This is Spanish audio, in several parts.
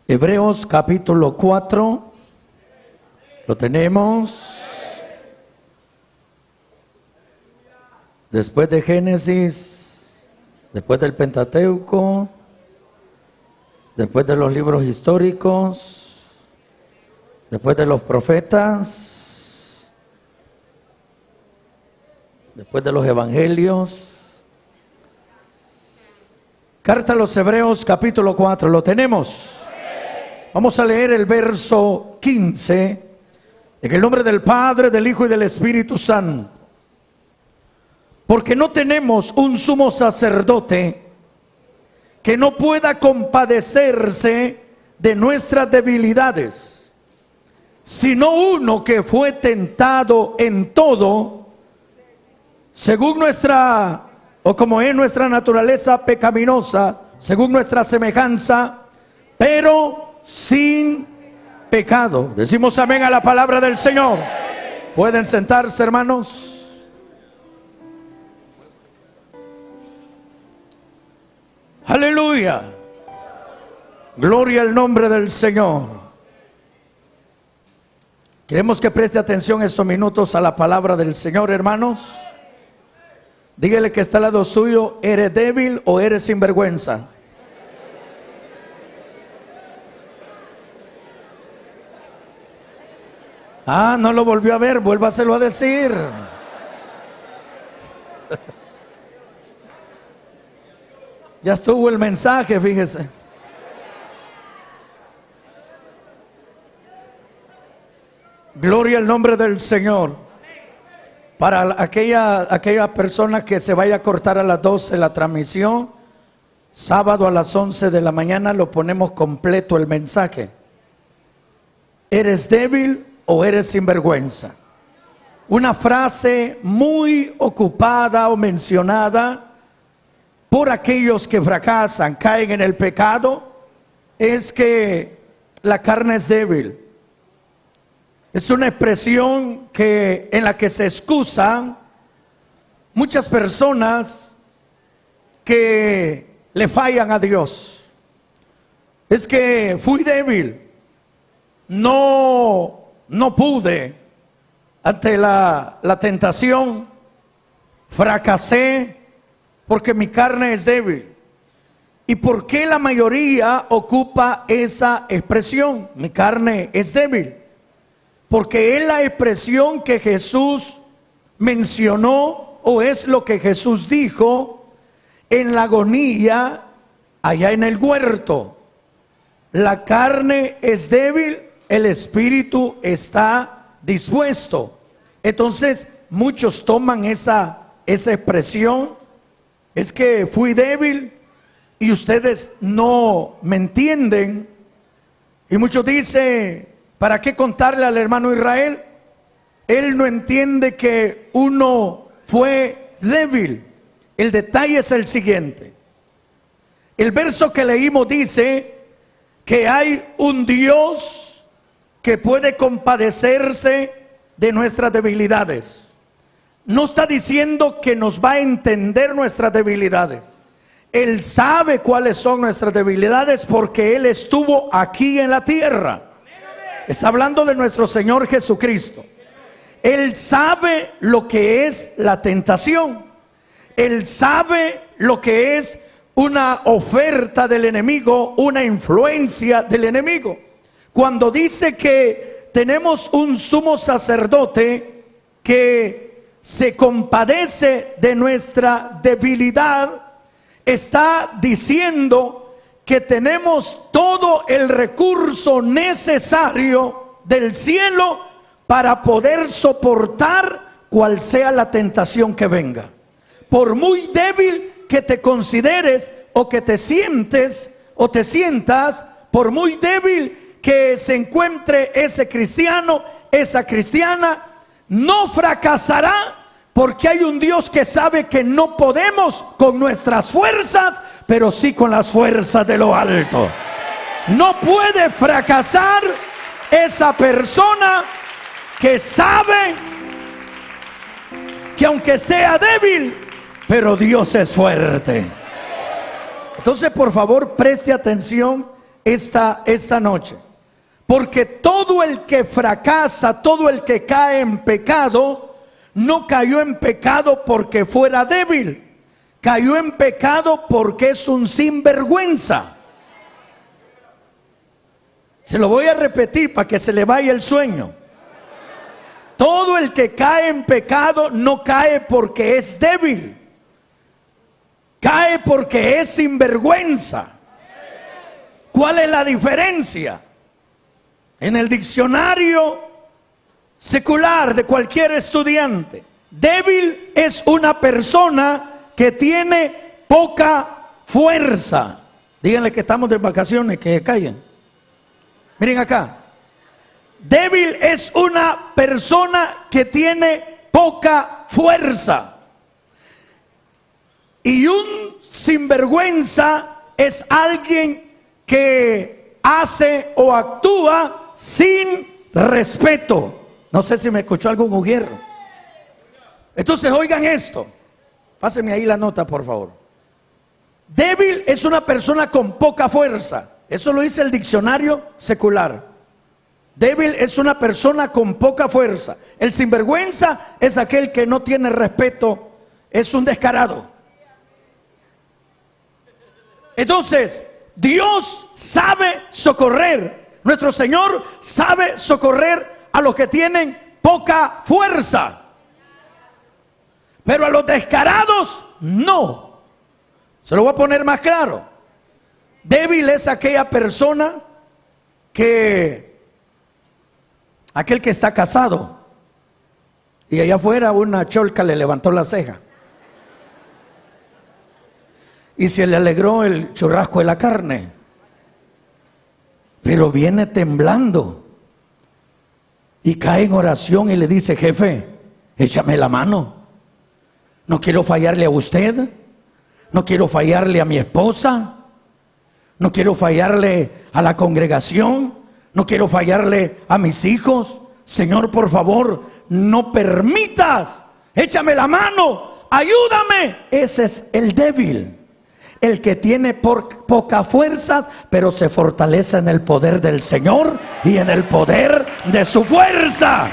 Hebreos capítulo 4, lo tenemos. Después de Génesis, después del Pentateuco, después de los libros históricos, después de los profetas, después de los evangelios. Carta a los Hebreos capítulo 4, ¿lo tenemos? Vamos a leer el verso 15, en el nombre del Padre, del Hijo y del Espíritu Santo. Porque no tenemos un sumo sacerdote que no pueda compadecerse de nuestras debilidades, sino uno que fue tentado en todo, según nuestra, o como es nuestra naturaleza pecaminosa, según nuestra semejanza, pero sin pecado. Decimos amén a la palabra del Señor. Pueden sentarse, hermanos. Aleluya. Gloria al nombre del Señor. Queremos que preste atención estos minutos a la palabra del Señor, hermanos. Dígale que está al lado suyo: ¿eres débil o eres sinvergüenza? Ah, no lo volvió a ver, vuélvaselo a decir. Ya estuvo el mensaje, fíjese. Gloria al nombre del Señor. Para aquella persona que se vaya a cortar a las 12 la transmisión, sábado a las 11 de la mañana lo ponemos completo el mensaje. ¿Eres débil o eres sinvergüenza? Una frase muy ocupada o mencionada por aquellos que fracasan, caen en el pecado, es que la carne es débil. Es una expresión en la que se excusan muchas personas que le fallan a Dios. Es que fui débil, no pude ante la tentación, fracasé porque mi carne es débil. ¿Y por qué la mayoría ocupa esa expresión? Mi carne es débil. Porque es la expresión que Jesús mencionó, o es lo que Jesús dijo en la agonía allá en el huerto. La carne es débil, el espíritu está dispuesto. Entonces muchos toman esa expresión: es que fui débil y ustedes no me entienden. Y muchos dicen: ¿para qué contarle al hermano Israel? Él no entiende que uno fue débil. El detalle es el siguiente. El verso que leímos dice que hay un Dios que puede compadecerse de nuestras debilidades. No está diciendo que nos va a entender nuestras debilidades. Él sabe cuáles son nuestras debilidades porque Él estuvo aquí en la tierra. Está hablando de nuestro Señor Jesucristo. Él sabe lo que es la tentación. Él sabe lo que es una oferta del enemigo, una influencia del enemigo. Cuando dice que tenemos un sumo sacerdote que se compadece de nuestra debilidad, está diciendo que tenemos todo el recurso necesario del cielo para poder soportar cual sea la tentación que venga. Por muy débil que te consideres o que te sientes o te sientas, por muy débil que se encuentre ese cristiano, esa cristiana, no fracasará, porque hay un Dios que sabe que no podemos con nuestras fuerzas, pero sí con las fuerzas de lo alto. No puede fracasar esa persona que sabe que aunque sea débil, pero Dios es fuerte. Entonces, por favor, preste atención esta noche. Porque todo el que fracasa, todo el que cae en pecado, no cayó en pecado porque fuera débil. Cayó en pecado porque es un sinvergüenza. Se lo voy a repetir para que se le vaya el sueño. Todo el que cae en pecado no cae porque es débil. Cae porque es sinvergüenza. ¿Cuál es la diferencia? En el diccionario secular de cualquier estudiante, débil es una persona que tiene poca fuerza. Díganle que estamos de vacaciones, que callen. Miren acá. Débil es una persona que tiene poca fuerza. Y un sinvergüenza es alguien que hace o actúa sin respeto. No sé si me escuchó algún mujer. Entonces oigan esto. Pásenme ahí la nota, por favor. Débil es una persona con poca fuerza. Eso lo dice el diccionario secular. Débil es una persona con poca fuerza. El sinvergüenza es aquel que no tiene respeto, es un descarado. Entonces, Dios sabe socorrer. Nuestro Señor sabe socorrer a los que tienen poca fuerza. Pero a los descarados, no. Se lo voy a poner más claro. Débil es aquella persona aquel que está casado y allá afuera una cholca le levantó la ceja y se le alegró el churrasco de la carne, pero viene temblando y cae en oración y le dice: jefe, échame la mano, no quiero fallarle a usted, no quiero fallarle a mi esposa, no quiero fallarle a la congregación, no quiero fallarle a mis hijos. Señor, por favor, no permitas, échame la mano, ayúdame. Ese es el débil, el que tiene pocas fuerzas, pero se fortalece en el poder del Señor y en el poder de su fuerza.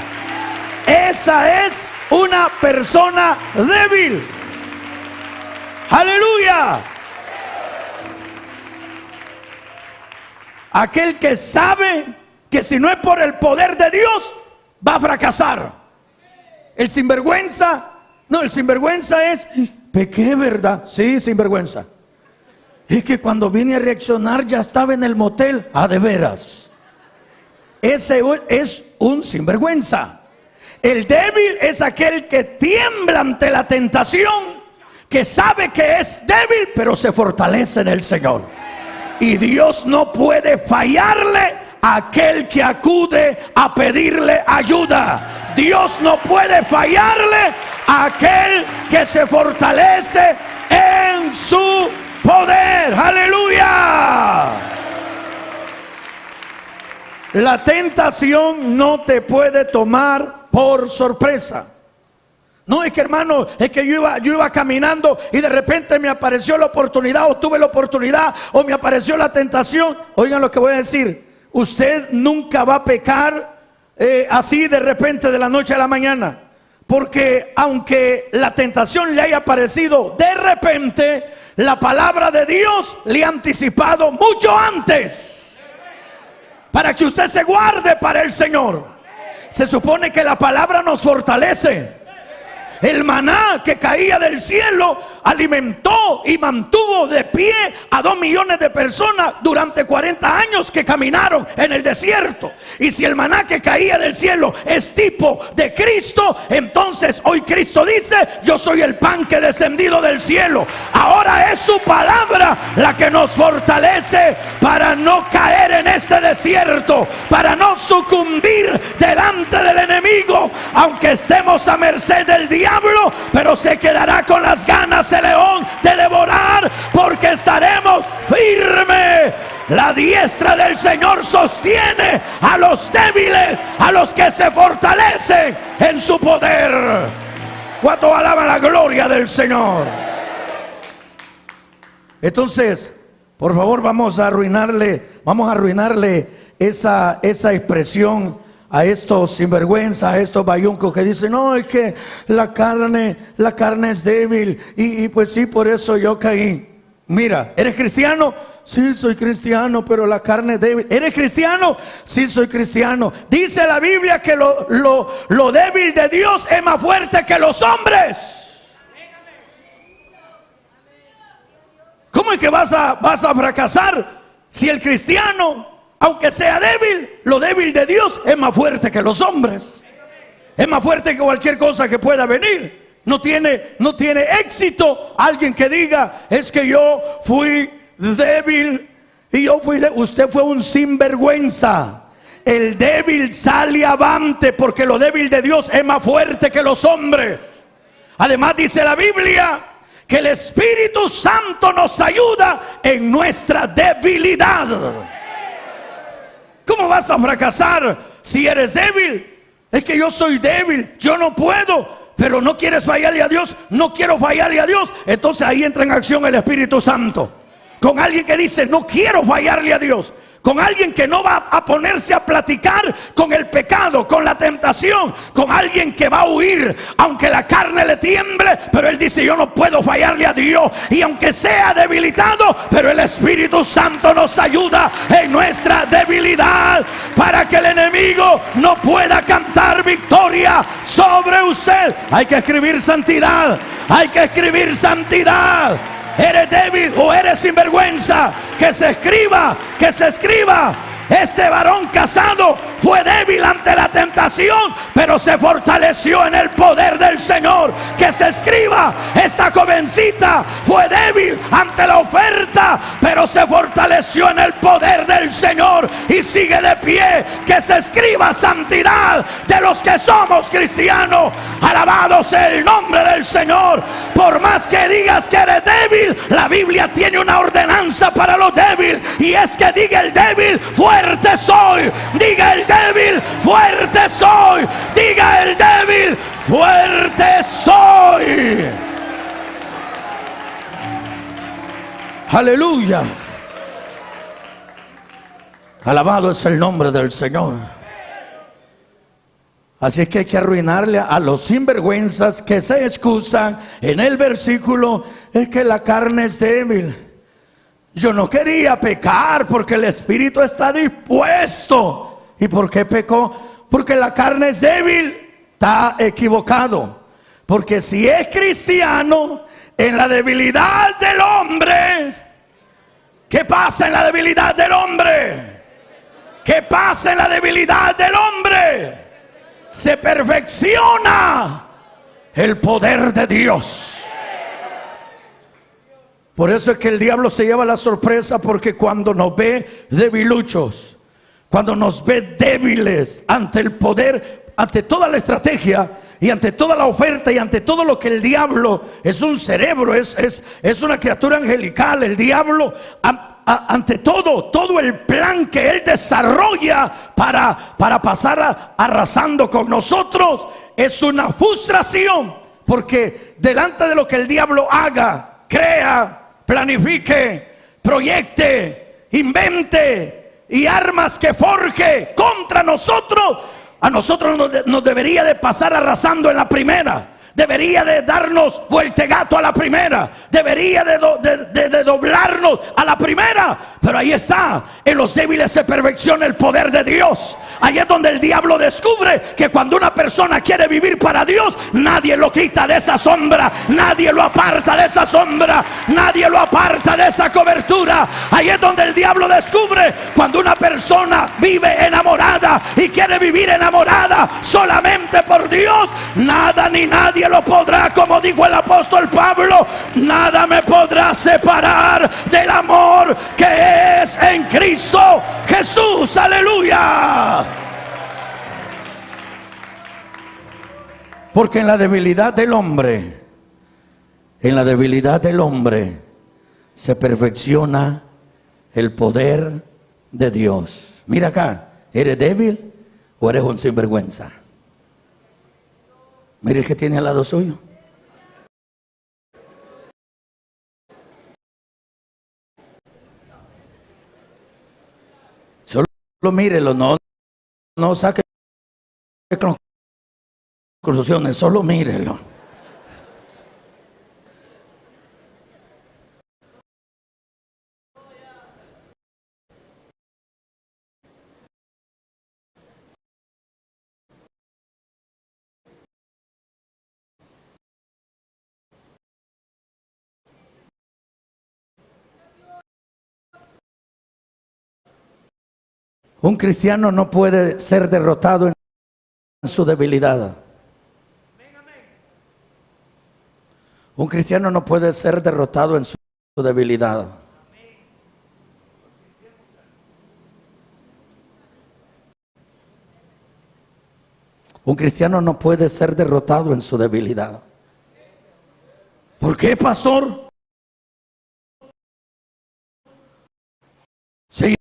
Esa es una persona débil. Aleluya. Aquel que sabe que si no es por el poder de Dios, va a fracasar. El sinvergüenza, no, el sinvergüenza es: pequé, ¿verdad? Sí, sinvergüenza. Es que cuando vine a reaccionar ya estaba en el motel. Ah, de veras. Ese es un sinvergüenza. El débil es aquel que tiembla ante la tentación, que sabe que es débil, pero se fortalece en el Señor. Y Dios no puede fallarle a aquel que acude a pedirle ayuda. Dios no puede fallarle a aquel que se fortalece en su poder. ¡Aleluya! La tentación no te puede tomar por sorpresa. No, es que hermano, es que yo iba caminando y de repente me apareció la oportunidad, o tuve la oportunidad, o me apareció la tentación. Oigan lo que voy a decir: usted nunca va a pecar así de repente, de la noche a la mañana. Porque aunque la tentación le haya aparecido de repente, la palabra de Dios le ha anticipado mucho antes, para que usted se guarde para el Señor. Se supone que la palabra nos fortalece. El maná que caía del cielo alimentó y mantuvo de pie a 2 millones de personas durante 40 años que caminaron en el desierto. Y si el maná que caía del cielo es tipo de Cristo, entonces hoy Cristo dice: yo soy el pan que he descendido del cielo. Ahora es su palabra la que nos fortalece para no caer en este desierto, para no sucumbir delante del enemigo. Aunque estemos a merced del diablo, pero se quedará con las ganas el león de devorar, porque estaremos firmes. La diestra del Señor sostiene a los débiles, a los que se fortalecen en su poder. ¿Cuánto alaban la gloria del Señor? Entonces, Por favor, vamos a arruinarle esa expresión a estos sinvergüenza, a estos bayuncos que dicen, no, es que la carne es débil y pues sí, por eso yo caí. Mira, ¿eres cristiano? Sí, soy cristiano, pero la carne es débil. ¿Eres cristiano? Sí, soy cristiano. Dice la Biblia que lo débil de Dios es más fuerte que los hombres. ¿Cómo es que vas a fracasar si el cristiano, aunque sea débil, lo débil de Dios es más fuerte que los hombres? Es más fuerte que cualquier cosa que pueda venir. No tiene éxito alguien que diga, es que yo fui débil y usted fue un sinvergüenza. El débil sale avante porque lo débil de Dios es más fuerte que los hombres. Además dice la Biblia que el Espíritu Santo nos ayuda en nuestra debilidad. ¿Cómo vas a fracasar si eres débil? Es que yo soy débil, yo no puedo. Pero no quieres fallarle a Dios. No quiero fallarle a Dios. Entonces ahí entra en acción el Espíritu Santo. Con alguien que dice, no quiero fallarle a Dios. Con alguien que no va a ponerse a platicar con el pecado, con la tentación. Con alguien que va a huir, aunque la carne le tiemble, pero él dice, yo no puedo fallarle a Dios. Y aunque sea debilitado, pero el Espíritu Santo nos ayuda en nuestra debilidad, para que el enemigo no pueda cantar victoria sobre usted. Hay que escribir santidad. Hay que escribir santidad. ¿Eres débil o eres sinvergüenza? Que se escriba, que se escriba. Este varón casado fue débil ante la tentación, pero se fortaleció en el poder del Señor. Que se escriba, esta jovencita fue débil ante la oferta, pero se fortaleció en el poder del Señor y sigue de pie. Que se escriba santidad de los que somos cristianos. Alabado sea el nombre del Señor. Por más que digas que eres débil, la Biblia tiene una ordenanza para los débiles, y es que diga el débil, fuerte soy. Diga el débil, fuerte soy. Diga el débil, fuerte soy. Aleluya. Alabado es el nombre del Señor. Así es que hay que arruinarle a los sinvergüenzas que se excusan en el versículo, es que la carne es débil. Yo no quería pecar porque el espíritu está dispuesto. ¿Y por qué pecó? Porque la carne es débil. Está equivocado. Porque si es cristiano, en la debilidad del hombre, ¿qué pasa en la debilidad del hombre? ¿Qué pasa en la debilidad del hombre? Se perfecciona el poder de Dios. Por eso es que el diablo se lleva la sorpresa, porque cuando nos ve debiluchos, cuando nos ve débiles ante el poder, ante toda la estrategia y ante toda la oferta y ante todo lo que el diablo es, un cerebro, es una criatura angelical. El diablo, ante todo el plan que él desarrolla para pasar arrasando con nosotros, es una frustración. Porque delante de lo que el diablo haga, crea, planifique, proyecte, invente y armas que forje contra nosotros, a nosotros nos debería de pasar arrasando en la primera. Debería de darnos vueltegato a la primera. Debería de doblarnos a la primera. Pero ahí está, en los débiles se perfecciona el poder de Dios. Ahí es donde el diablo descubre que cuando una persona quiere vivir para Dios, nadie lo quita de esa sombra, nadie lo aparta de esa sombra, nadie lo aparta de esa cobertura. Ahí es donde el diablo descubre cuando una persona vive enamorada y quiere vivir enamorada solamente por Dios. Nada ni nadie lo podrá, como dijo el apóstol Pablo, nada me podrá separar del amor que es en Cristo Jesús. Aleluya. Porque en la debilidad del hombre, se perfecciona el poder de Dios. Mira acá, ¿eres débil o eres un sinvergüenza? Mire el que tiene al lado suyo. mírelo, no saque conclusiones, solo mírelo. Un cristiano no puede ser derrotado en su debilidad. Un cristiano no puede ser derrotado en su debilidad. Un cristiano no puede ser derrotado en su debilidad. ¿Por qué, pastor? Sí,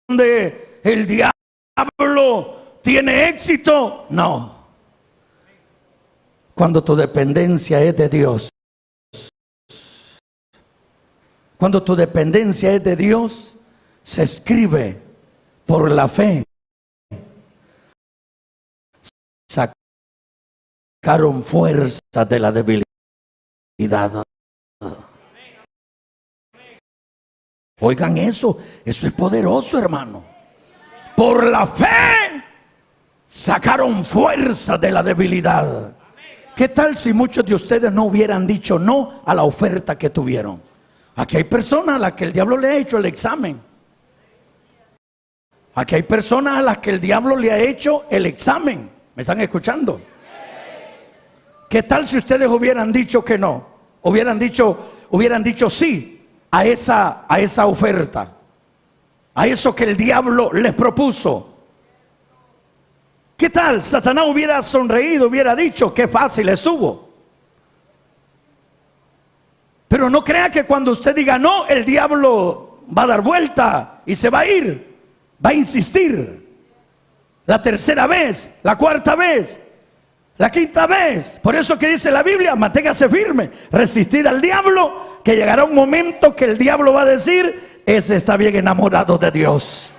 donde el diablo tiene éxito. No. Cuando tu dependencia es de Dios. Cuando tu dependencia es de Dios, se escribe por la fe. Sacaron fuerza de la debilidad. Oigan eso es poderoso, hermano. Por la fe sacaron fuerza de la debilidad. ¿Qué tal si muchos de ustedes no hubieran dicho no a la oferta que tuvieron? Aquí hay personas a las que el diablo le ha hecho el examen. Aquí hay personas a las que el diablo le ha hecho el examen. ¿Me están escuchando? ¿Qué tal si ustedes hubieran dicho que no? Hubieran dicho sí a esa oferta, a eso que el diablo les propuso. ¿Qué tal? Satanás hubiera sonreído, hubiera dicho qué fácil estuvo. Pero no crea que cuando usted diga no, el diablo va a dar vuelta y se va a ir, va a insistir. La tercera vez, la cuarta vez, la quinta vez. Por eso que dice la Biblia, manténgase firme, resistid al diablo, que llegará un momento que el diablo va a decir, ese está bien enamorado de Dios.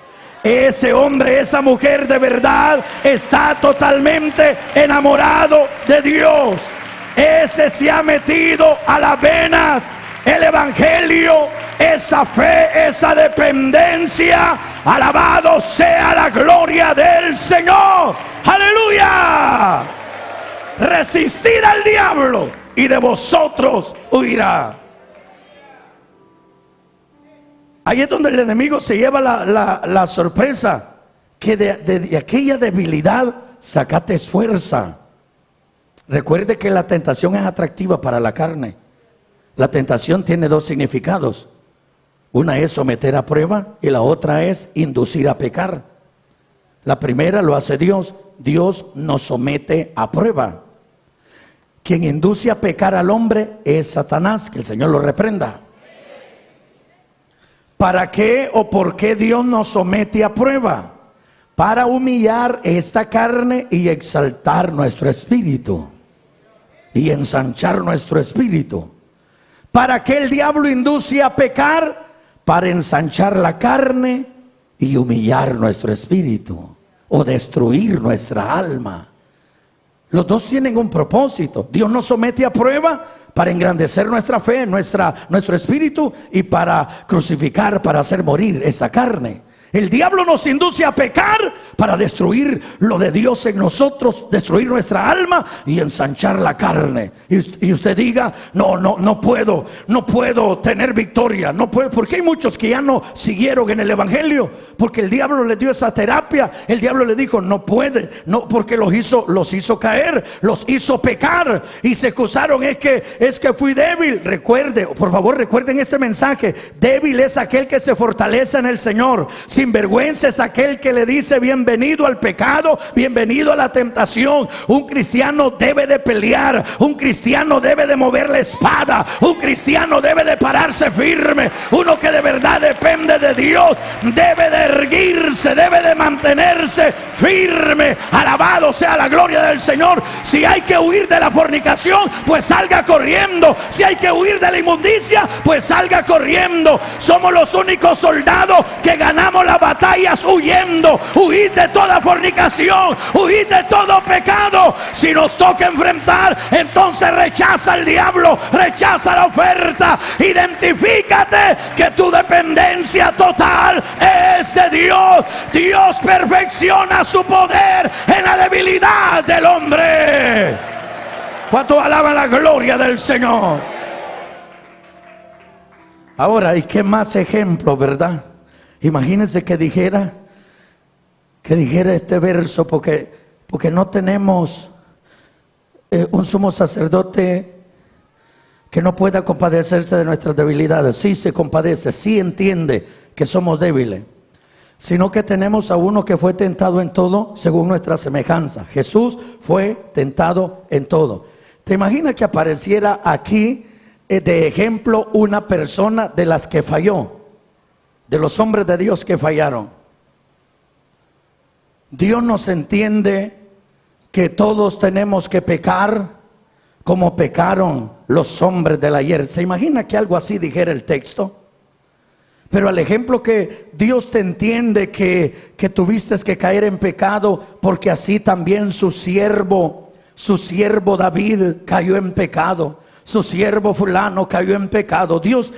Ese hombre, esa mujer de verdad está totalmente enamorado de Dios. Ese se ha metido a las venas el evangelio, esa fe, esa dependencia. Alabado sea la gloria del Señor. ¡Aleluya! Resistid al diablo y de vosotros huirá. Ahí es donde el enemigo se lleva la sorpresa, que de aquella debilidad sacate fuerza. Recuerde que la tentación es atractiva para la carne. La tentación tiene dos significados. Una es someter a prueba y la otra es inducir a pecar. La primera lo hace Dios. Dios nos somete a prueba. Quien induce a pecar al hombre es Satanás, que el Señor lo reprenda. ¿Para qué o por qué Dios nos somete a prueba? Para humillar esta carne y exaltar nuestro espíritu y ensanchar nuestro espíritu. ¿Para qué el diablo induce a pecar? Para ensanchar la carne y humillar nuestro espíritu o destruir nuestra alma. Los dos tienen un propósito. Dios nos somete a prueba para engrandecer nuestra fe, nuestro espíritu, y para crucificar, para hacer morir esta carne. El diablo nos induce a pecar para destruir lo de Dios en nosotros, destruir nuestra alma y ensanchar la carne. Y usted diga, no puedo tener victoria, no puedo, porque hay muchos que ya no siguieron en el evangelio, porque el diablo les dio esa terapia. El diablo le dijo, no puede, no, porque los hizo caer, los hizo pecar, y se excusaron, es que fui débil. Recuerde, por favor, recuerden este mensaje: débil es aquel que se fortalece en el Señor. Sinvergüenza es aquel que le dice bien bienvenido al pecado, bienvenido a la tentación. Un cristiano debe de pelear, un cristiano debe de mover la espada, un cristiano debe de pararse firme. Uno que de verdad depende de Dios debe de erguirse, debe de mantenerse firme. Alabado sea la gloria del Señor. Si hay que huir de la fornicación, pues salga corriendo. Si hay que huir de la inmundicia, pues salga corriendo. Somos los únicos soldados que ganamos las batallas huyendo. Huid de toda fornicación, huid de todo pecado. Si nos toca enfrentar, entonces rechaza al diablo, rechaza la oferta. Identifícate que tu dependencia total es de Dios. Dios perfecciona su poder en la debilidad del hombre. ¿Cuántos alaban la gloria del Señor? Ahora, ¿y qué más ejemplo, verdad? Imagínense que dijera este verso, porque no tenemos un sumo sacerdote que no pueda compadecerse de nuestras debilidades. Sí se compadece, sí entiende que somos débiles, sino que tenemos a uno que fue tentado en todo según nuestra semejanza. Jesús fue tentado en todo. ¿Te imaginas que apareciera aquí de ejemplo una persona de las que falló, de los hombres de Dios que fallaron? Dios nos entiende que todos tenemos que pecar como pecaron los hombres del ayer. ¿Se imagina que algo así dijera el texto? Pero al ejemplo que Dios te entiende que tuviste que caer en pecado, porque así también su siervo David cayó en pecado, su siervo fulano cayó en pecado. Dios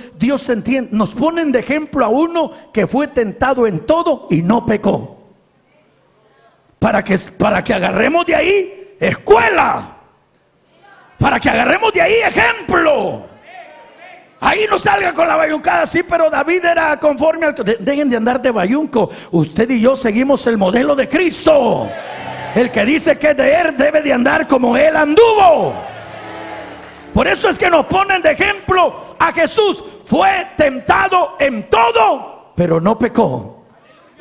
te entiende. Nos ponen de ejemplo a uno que fue tentado en todo y no pecó, para que agarremos de ahí escuela, para que agarremos de ahí ejemplo. Ahí no salga con la bayuncada. Sí, pero David era conforme al... Dejen de andar de bayunco. Usted y yo seguimos el modelo de Cristo. El que dice que es de él debe de andar como él anduvo. Por eso es que nos ponen de ejemplo a Jesús. Fue tentado en todo, pero no pecó.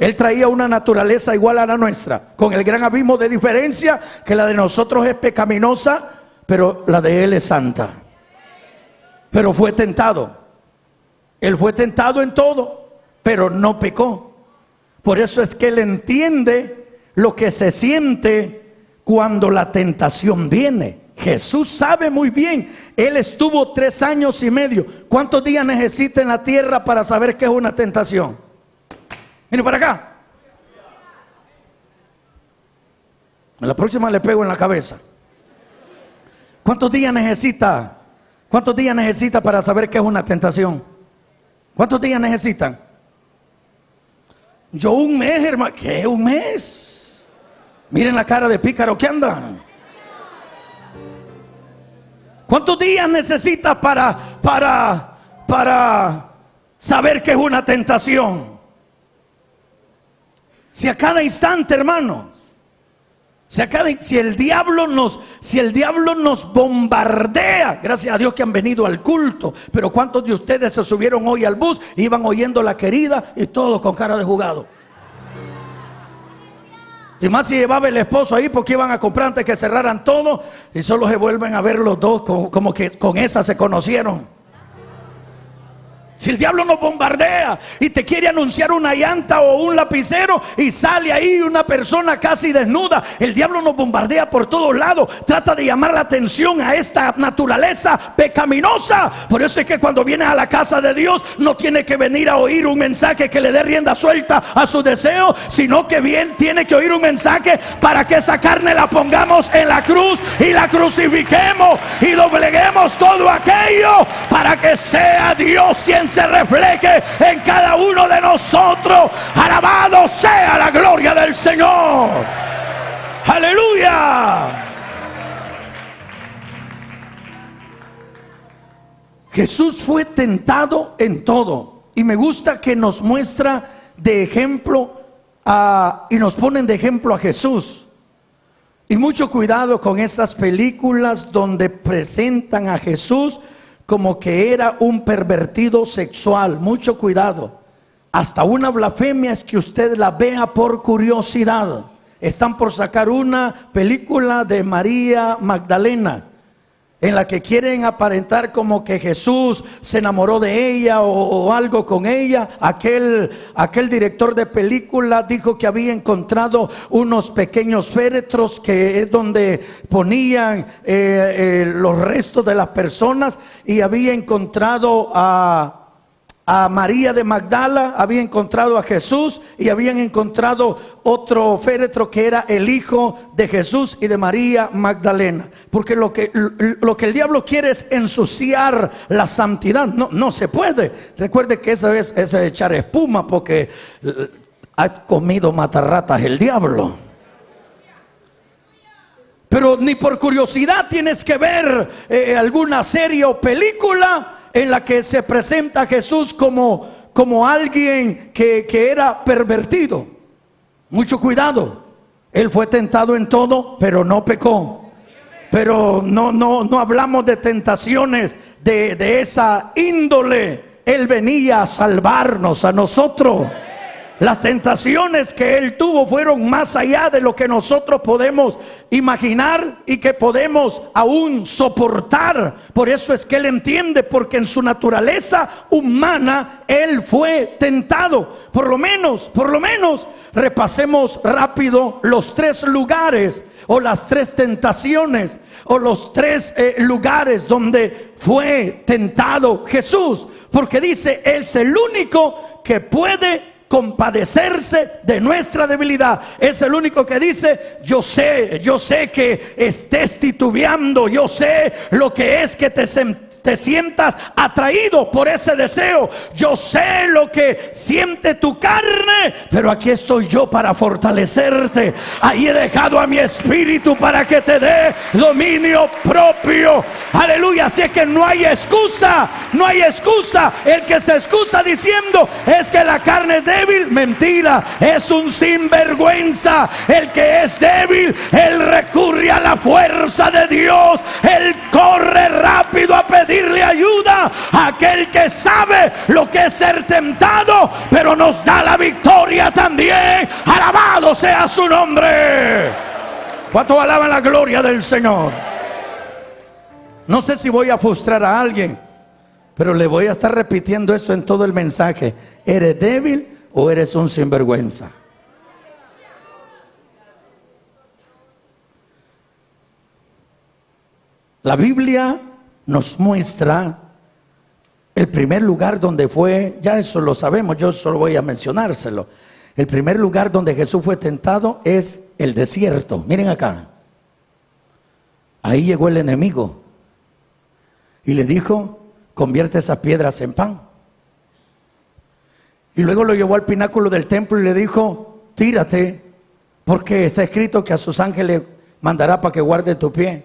Él traía una naturaleza igual a la nuestra, con el gran abismo de diferencia que la de nosotros es pecaminosa, pero la de él es santa. Pero fue tentado. Él fue tentado en todo, pero no pecó. Por eso es que él entiende lo que se siente cuando la tentación viene. Jesús sabe muy bien. Él estuvo 3 años y medio. ¿Cuántos días necesita en la tierra para saber qué es una tentación? Mire para acá. En la próxima le pego en la cabeza. ¿Cuántos días necesita? ¿Cuántos días necesita para saber qué es una tentación? ¿Cuántos días necesitan? Yo 1 mes, hermano. ¿Qué? 1 mes. Miren la cara de pícaro que andan. ¿Cuántos días necesita para saber qué es una tentación? Si a cada instante, hermano. Si el diablo nos bombardea, gracias a Dios que han venido al culto, pero ¿cuántos de ustedes se subieron hoy al bus, iban oyendo La Querida y todos con cara de jugado? Y más si llevaba el esposo ahí, porque iban a comprar antes que cerraran todo, y solo se vuelven a ver los dos como que con esa se conocieron. Si el diablo nos bombardea y te quiere anunciar una llanta o un lapicero y sale ahí una persona casi desnuda, el diablo nos bombardea por todos lados. Trata de llamar la atención a esta naturaleza pecaminosa. Por eso es que cuando vienes a la casa de Dios no tiene que venir a oír un mensaje que le dé rienda suelta a su deseo, sino que tiene que oír un mensaje para que esa carne la pongamos en la cruz y la crucifiquemos y dobleguemos todo aquello para que sea Dios quien se refleje en cada uno de nosotros. Alabado sea la gloria del Señor. Aleluya. Jesús fue tentado en todo, y me gusta que nos muestra de ejemplo y nos ponen de ejemplo a Jesús. Y mucho cuidado con esas películas donde presentan a Jesús como que era un pervertido sexual. Mucho cuidado. Hasta una blasfemia es que usted la vea por curiosidad. Están por sacar una película de María Magdalena, en la que quieren aparentar como que Jesús se enamoró de ella o algo con ella. Aquel director de película dijo que había encontrado unos pequeños féretros, que es donde ponían los restos de las personas, y había encontrado a María de Magdala, había encontrado a Jesús, y habían encontrado otro féretro que era el hijo de Jesús y de María Magdalena. Porque lo que el diablo quiere es ensuciar la santidad. No se puede. Recuerde que esa es echar espuma, porque ha comido matarratas el diablo. Pero ni por curiosidad tienes que ver alguna serie o película en la que se presenta a Jesús como alguien que era pervertido. Mucho cuidado. Él fue tentado en todo, pero no pecó. Pero no hablamos de tentaciones de esa índole. Él venía a salvarnos a nosotros. Las tentaciones que Él tuvo fueron más allá de lo que nosotros podemos imaginar y que podemos aún soportar. Por eso es que Él entiende, porque en su naturaleza humana Él fue tentado. Por lo menos repasemos rápido los 3 lugares, o las 3 tentaciones, o los 3 lugares donde fue tentado Jesús. Porque dice, Él es el único que puede compadecerse de nuestra debilidad. Es el único que dice: yo sé que estés titubeando, yo sé lo que es que te sientas atraído por ese deseo, yo sé lo que siente tu carne, pero aquí estoy yo para fortalecerte. Ahí he dejado a mi espíritu para que te dé dominio propio. Aleluya. Así es que no hay excusa. El que se excusa diciendo es que la carne es débil, mentira, es un sinvergüenza. El que es débil, él recurre a la fuerza de Dios, él corre rápido a pedirle ayuda a aquel que sabe lo que es ser tentado, pero nos da la victoria también. Alabado sea su nombre. ¿Cuántos alaban la gloria del Señor? No sé si voy a frustrar a alguien, pero le voy a estar repitiendo esto en todo el mensaje. ¿Eres débil o eres un sinvergüenza? La Biblia nos muestra el primer lugar donde fue, ya eso lo sabemos, yo solo voy a mencionárselo. El primer lugar donde Jesús fue tentado es el desierto. Miren acá. Ahí llegó el enemigo y le dijo: convierte esas piedras en pan. Y luego lo llevó al pináculo del templo y le dijo: tírate, porque está escrito que a sus ángeles mandará para que guarde tu pie.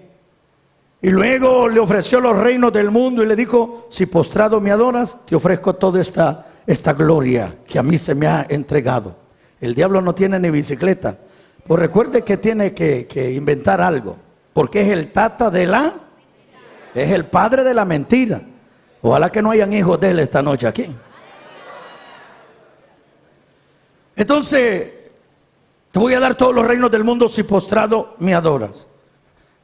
Y luego le ofreció los reinos del mundo y le dijo: si postrado me adoras, te ofrezco toda esta gloria que a mí se me ha entregado. El diablo no tiene ni bicicleta. Pues recuerde que tiene que inventar algo, porque es el tata es el padre de la mentira. Ojalá que no hayan hijos de él esta noche aquí. Entonces, te voy a dar todos los reinos del mundo si postrado me adoras.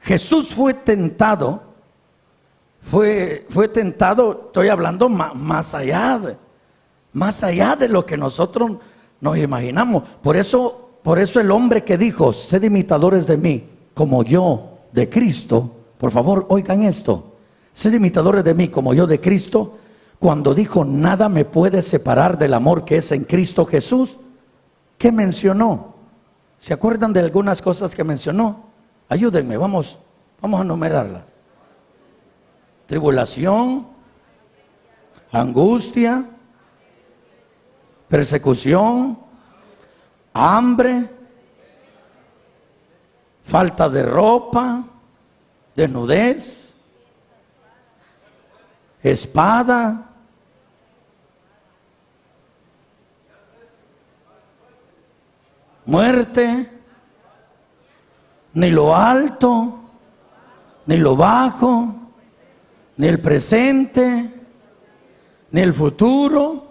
Jesús fue tentado, estoy hablando más allá de lo que nosotros nos imaginamos. Por eso el hombre que dijo: sed imitadores de mí, como yo de Cristo. Por favor, oigan esto: sed imitadores de mí, como yo de Cristo. Cuando dijo: nada me puede separar del amor que es en Cristo Jesús, ¿qué mencionó? ¿Se acuerdan de algunas cosas que mencionó? Ayúdenme, vamos a enumerarlas. Tribulación, angustia, persecución, hambre, falta de ropa, desnudez, espada, muerte. Ni lo alto, ni lo bajo, ni el presente, ni el futuro,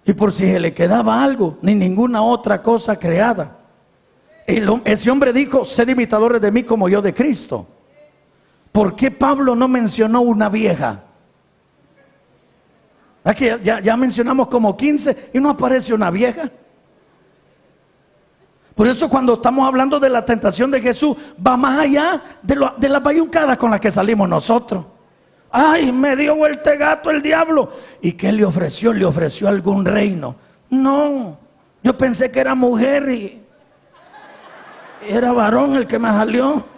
Y por si se le quedaba algo, ni ninguna otra cosa creada. Ese hombre dijo: sed imitadores de mí como yo de Cristo. ¿Por qué Pablo no mencionó una vieja? Aquí ya mencionamos como 15 y no aparece una vieja. Por eso cuando estamos hablando de la tentación de Jesús, va más allá de las bayuncadas con las que salimos nosotros. Ay, me dio vuelta de gato el diablo. ¿Y qué le ofreció? ¿Le ofreció algún reino? No, yo pensé que era mujer y era varón el que me salió.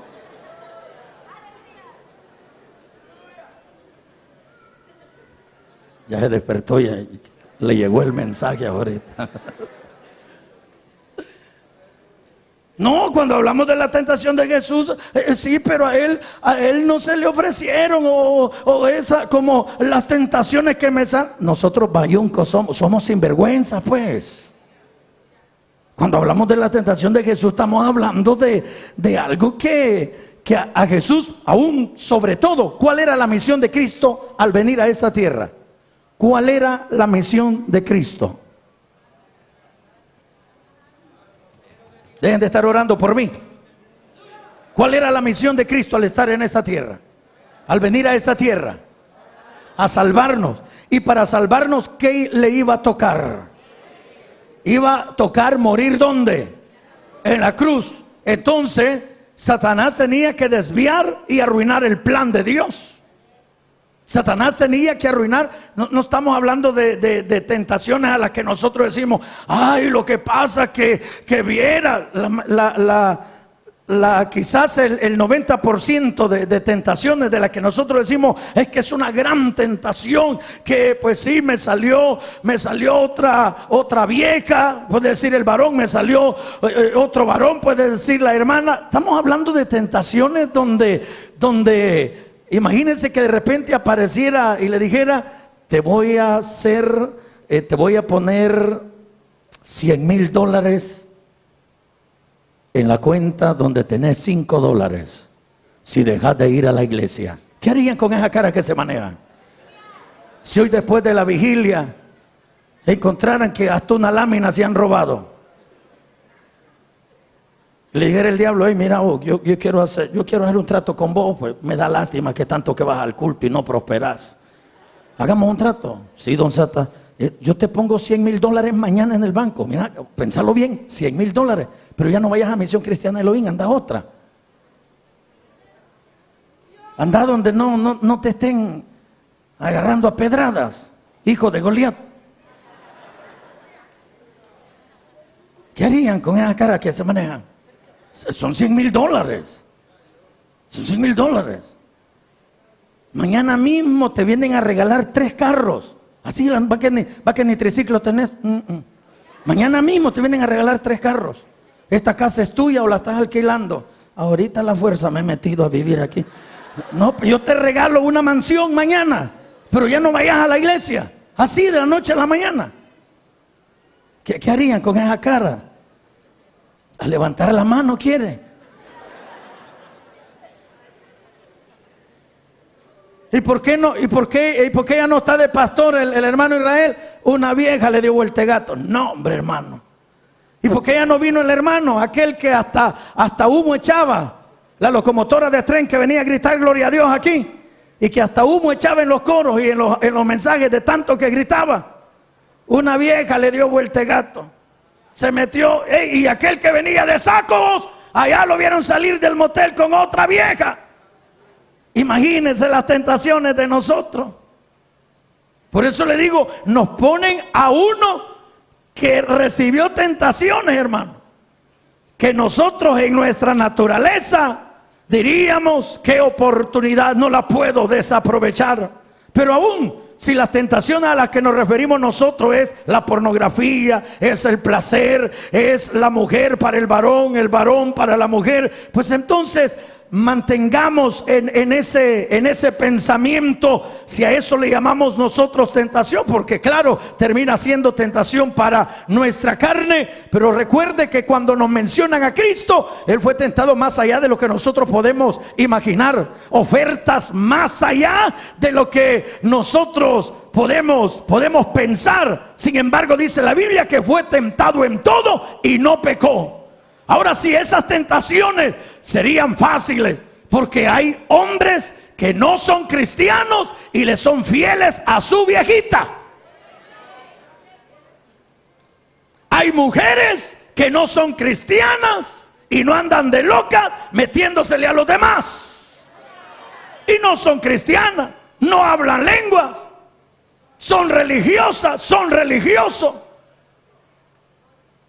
Ya se despertó y le llegó el mensaje ahorita. No, cuando hablamos de la tentación de Jesús, sí, pero a él no se le ofrecieron o esa, como las tentaciones que me salen. Nosotros bayuncos somos sinvergüenza, pues. Cuando hablamos de la tentación de Jesús, estamos hablando de algo que a Jesús, aún sobre todo, ¿cuál era la misión de Cristo al venir a esta tierra? ¿Cuál era la misión de Cristo? Dejen de estar orando por mí. ¿Cuál era la misión de Cristo al estar en esta tierra? Al venir a esta tierra, a salvarnos. Y para salvarnos, ¿qué le iba a tocar? Iba a tocar morir, ¿dónde? En la cruz. Entonces Satanás tenía que desviar y arruinar el plan de Dios. Satanás tenía que arruinar. No estamos hablando de tentaciones a las que nosotros decimos: ay, lo que pasa que viera quizás el 90% de tentaciones de las que nosotros decimos es que es una gran tentación, que pues sí, me salió otra vieja, puede decir el varón, me salió otro varón, puede decir la hermana. Estamos hablando de tentaciones donde imagínense que de repente apareciera y le dijera: te voy a poner $100,000 en la cuenta donde tenés $5 si dejas de ir a la iglesia. ¿Qué harían con esa cara que se maneja? Si hoy después de la vigilia encontraran que hasta una lámina se han robado, le dijera el diablo: hey, mira, yo quiero hacer un trato con vos, pues me da lástima que tanto que vas al culto y no prosperás. Hagamos un trato. Sí, don Sata, yo te pongo $100,000 mañana en el banco. Mira, pensalo bien, $100,000, pero ya no vayas a Misión Cristiana Elohim, anda a otra. Anda donde no te estén agarrando a pedradas, hijo de Goliat. ¿Qué harían con esa cara que se manejan? Son $100,000. Son $100,000. Mañana mismo te vienen a regalar 3 carros. Así va que ni triciclo tenés. Mañana mismo te vienen a regalar 3 carros. Esta casa es tuya o la estás alquilando. Ahorita a la fuerza me he metido a vivir aquí. No, yo te regalo una mansión mañana, pero ya no vayas a la iglesia. Así de la noche a la mañana. ¿Qué harían con esa cara? A levantar la mano quiere. ¿Y por qué ya no está de pastor el hermano Israel? Una vieja le dio vuelta de gato. No, hombre, hermano. ¿Y por qué ya no vino el hermano? Aquel que hasta humo echaba. La locomotora de tren que venía a gritar gloria a Dios aquí. Y que hasta humo echaba en los coros y en los mensajes de tanto que gritaba. Una vieja le dio vuelta de gato. Se metió, y aquel que venía de Sacos, allá lo vieron salir del motel con otra vieja. Imagínense las tentaciones de nosotros. Por eso le digo, nos ponen a uno que recibió tentaciones, hermano, que nosotros en nuestra naturaleza diríamos: qué oportunidad, no la puedo desaprovechar. Pero aún si las tentaciones a las que nos referimos nosotros es la pornografía, es el placer, es la mujer para el varón para la mujer, pues entonces mantengamos en ese pensamiento, si a eso le llamamos nosotros tentación, porque claro, termina siendo tentación para nuestra carne. Pero recuerde que cuando nos mencionan a Cristo, Él fue tentado más allá de lo que nosotros podemos imaginar, ofertas más allá de lo que nosotros podemos pensar. Sin embargo, dice la Biblia que fue tentado en todo y no pecó. Ahora, si esas tentaciones serían fáciles, porque hay hombres que no son cristianos y le son fieles a su viejita. Hay mujeres que no son cristianas y no andan de locas metiéndosele a los demás. Y no son cristianas, no hablan lenguas, son religiosas, son religiosos.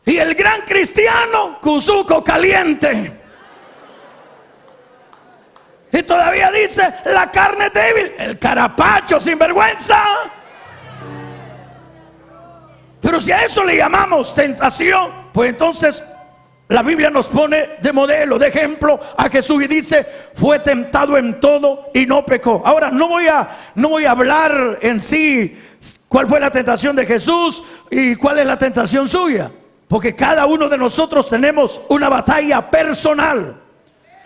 Y el gran cristiano, cuzuco caliente. Y todavía dice, la carne es débil. El carapacho sinvergüenza. Pero si a eso le llamamos tentación, pues entonces la Biblia nos pone de modelo, de ejemplo a Jesús, y dice, fue tentado en todo y no pecó. Ahora, no voy a hablar en sí cuál fue la tentación de Jesús y cuál es la tentación suya, porque cada uno de nosotros tenemos una batalla personal.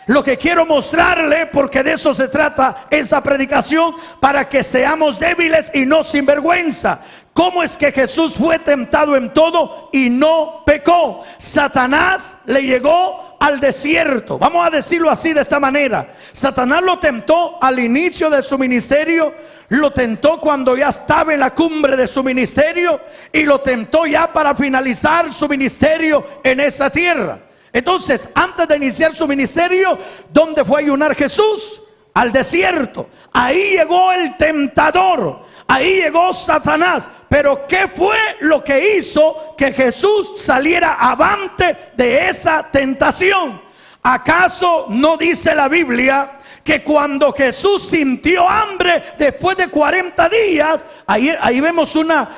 Lo que quiero mostrarle, porque de eso se trata esta predicación, para que seamos débiles y no sinvergüenza. ¿Cómo es que Jesús fue tentado en todo y no pecó? Satanás le llegó al desierto. Vamos a decirlo así, de esta manera. Satanás lo tentó al inicio de su ministerio, lo tentó cuando ya estaba en la cumbre de su ministerio, y lo tentó ya para finalizar su ministerio en esta tierra. Entonces, antes de iniciar su ministerio, ¿dónde fue a ayunar Jesús? Al desierto. Ahí llegó el tentador, ahí llegó Satanás. Pero ¿qué fue lo que hizo que Jesús saliera avante de esa tentación? ¿Acaso no dice la Biblia que cuando Jesús sintió hambre después de 40 días, ahí vemos una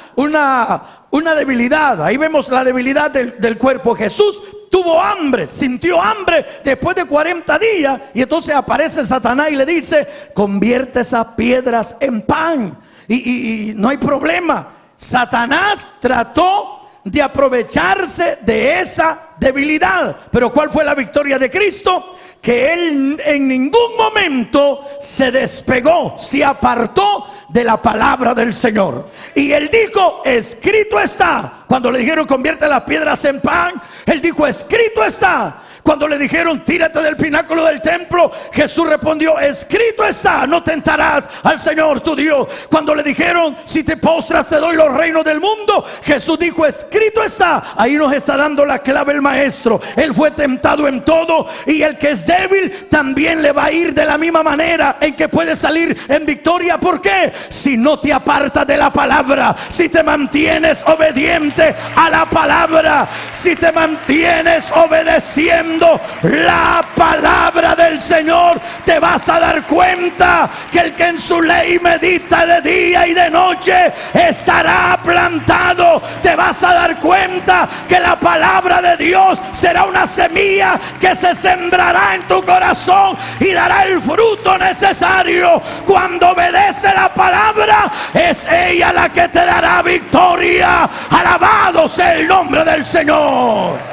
debilidad, ahí vemos la debilidad del cuerpo? Jesús tuvo hambre, sintió hambre después de 40 días, y entonces aparece Satanás y le dice, convierte esas piedras en pan, y no hay problema. Satanás trató de aprovecharse de esa debilidad, pero ¿cuál fue la victoria de Cristo? Que Él en ningún momento se despegó, se apartó de la palabra del Señor. Y Él dijo, escrito está. Cuando le dijeron, convierte las piedras en pan, Él dijo, escrito está. Cuando le dijeron, tírate del pináculo del templo, Jesús respondió, escrito está, no tentarás al Señor tu Dios. Cuando le dijeron, si te postras te doy los reinos del mundo, Jesús dijo, escrito está. Ahí nos está dando la clave el maestro. Él fue tentado en todo, y el que es débil también le va a ir de la misma manera en que puede salir en victoria. ¿Por qué? Si no te apartas de la palabra, si te mantienes obediente a la palabra, si te mantienes obedeciendo la palabra del Señor, te vas a dar cuenta que el que en su ley medita de día y de noche estará plantado. Te vas a dar cuenta que la palabra de Dios será una semilla que se sembrará en tu corazón y dará el fruto necesario. Cuando obedece la palabra, es ella la que te dará victoria. Alabado sea el nombre del Señor.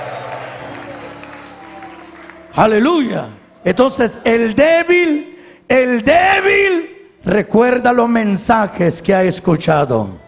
Aleluya. Entonces el débil recuerda los mensajes que ha escuchado.